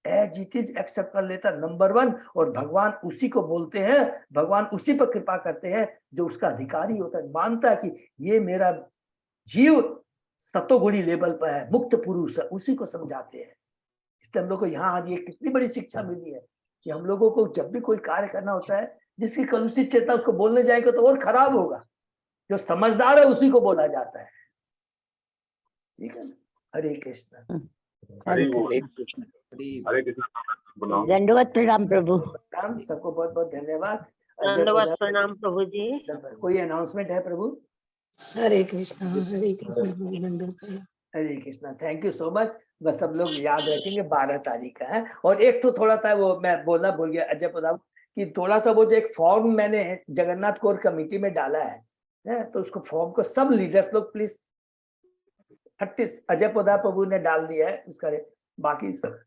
एज इट इज एक्सेप्ट कर लेता, नंबर 1। और भगवान उसी को बोलते हैं, भगवान उसी पर कृपा करते हैं जो उसका अधिकारी होता है, मानता है कि ये मेरा जीव सतोगुणी लेवल पर है, मुक्त पुरुष है, उसी को समझाते हैं। इसलिए हम लोग को यहाँ आज ये कितनी बड़ी शिक्षा मिली है कि हम लोगों को जब भी कोई कार्य करना होता है, जिसकी कलुषित चेतना उसको बोलने जाएगा तो और खराब होगा। जो समझदार है उसी को बोला जाता है। ठीक है, हरे कृष्ण। हरे कृष्ण। दंडवत प्रणाम प्रभु। सबको बहुत बहुत धन्यवाद। धन्यवाद, प्रणाम प्रभु जी। कोई अनाउंसमेंट है प्रभु? हरे कृष्णा, हरे कृष्णा। हरे Krishna, thank you so much. बस सब लोग याद रखेंगे 12 तारीख का है। और एक तो थोड़ा था वो मैं बोलना भूल गया अजय प्रताप, कि थोड़ा सा वो जो एक फॉर्म मैंने जगन्नाथ कोर कमेटी में डाला है, तो उसको फॉर्म को सब लीडर्स लोग प्लीज 30 अजय प्रताप प्रभु ने डाल दिया है उसका, बाकी सब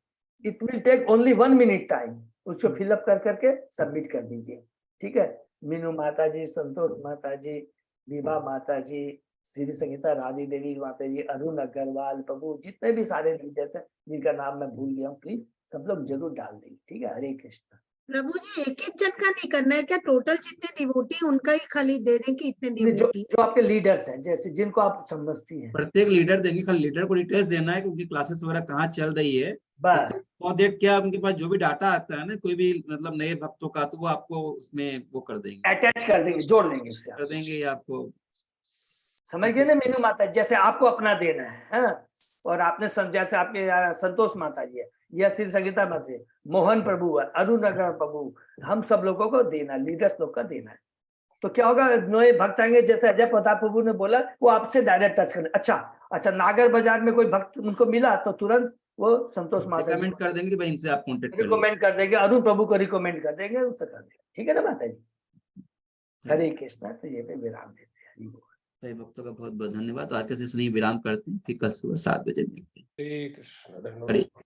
it will take only 1 minute time, उसको फिलअप कर करके सबमिट कर दीजिए। ठीक है, मीनू माता जी, संतोष माता जी, विभा माता जी, श्री संगीता राधी देवी माता जी, अरुण अग्रवाल, प्रभु, जितने भी सारे लीडर्स हैं जिनका नाम मैं भूल गया हूँ, प्लीज सब लोग जरूर डाल देंगे। ठीक है, हरे कृष्ण। प्रभु जी एक एक जन का नहीं करना है क्या? टोटल जितने डिवोटी उनका ही खाली दे दें कि इतने जो डिवोटी? जो आपके लीडर्स हैं, जैसे जिनको आप समझती हैं, प्रत्येक लीडर देंगे, खाली लीडर को डिटेल्स देना है क्योंकि क्लासेस वगैरह कहाँ चल रही है। बस फॉर दैट क्या उनके पास जो भी डाटा आता है ना कोई भी मतलब नए भक्तों का, तो वो आपको उसमें वो कर देंगे, अटैच कर देंगे, जोड़ देंगे उससे। कर देंगे या आपको समझ गए ना मीनू माता, जैसे आपको अपना देना है हाँ? और आपने जैसे आपके यहाँ संतोष माता जी है या श्री संगीता माता जी, मोहन प्रभु है, अरुण अग्रवाल प्रभु, हम सब लोगों को देना, लीडर्स लोग का देना है। तो क्या होगा, नए भक्त आएंगे, जैसे अजय प्रताप प्रभु ने बोला, वो आपसे डायरेक्ट टच करने। अच्छा नागर बाजार में कोई भक्त उनको मिला तो तुरंत वो संतोष माता जी रिकमेंड कर देंगे कि भाई इनसे आप कांटेक्ट कर लीजिए। रिकमेंड कर देंगे, अरुण प्रभु को रिकमेंड कर देंगे, उससे कर देंगे। ठीक है ना माता जी, हरे कृष्णा। तो ये पे विराम देते हैं। सभी भक्तों का बहुत बहुत धन्यवाद। तो आज के सेशन में विराम करते हैं, फिर कल सुबह 7 बजे मिलते हैं। हरे कृष्ण, हरे धन्यवाद।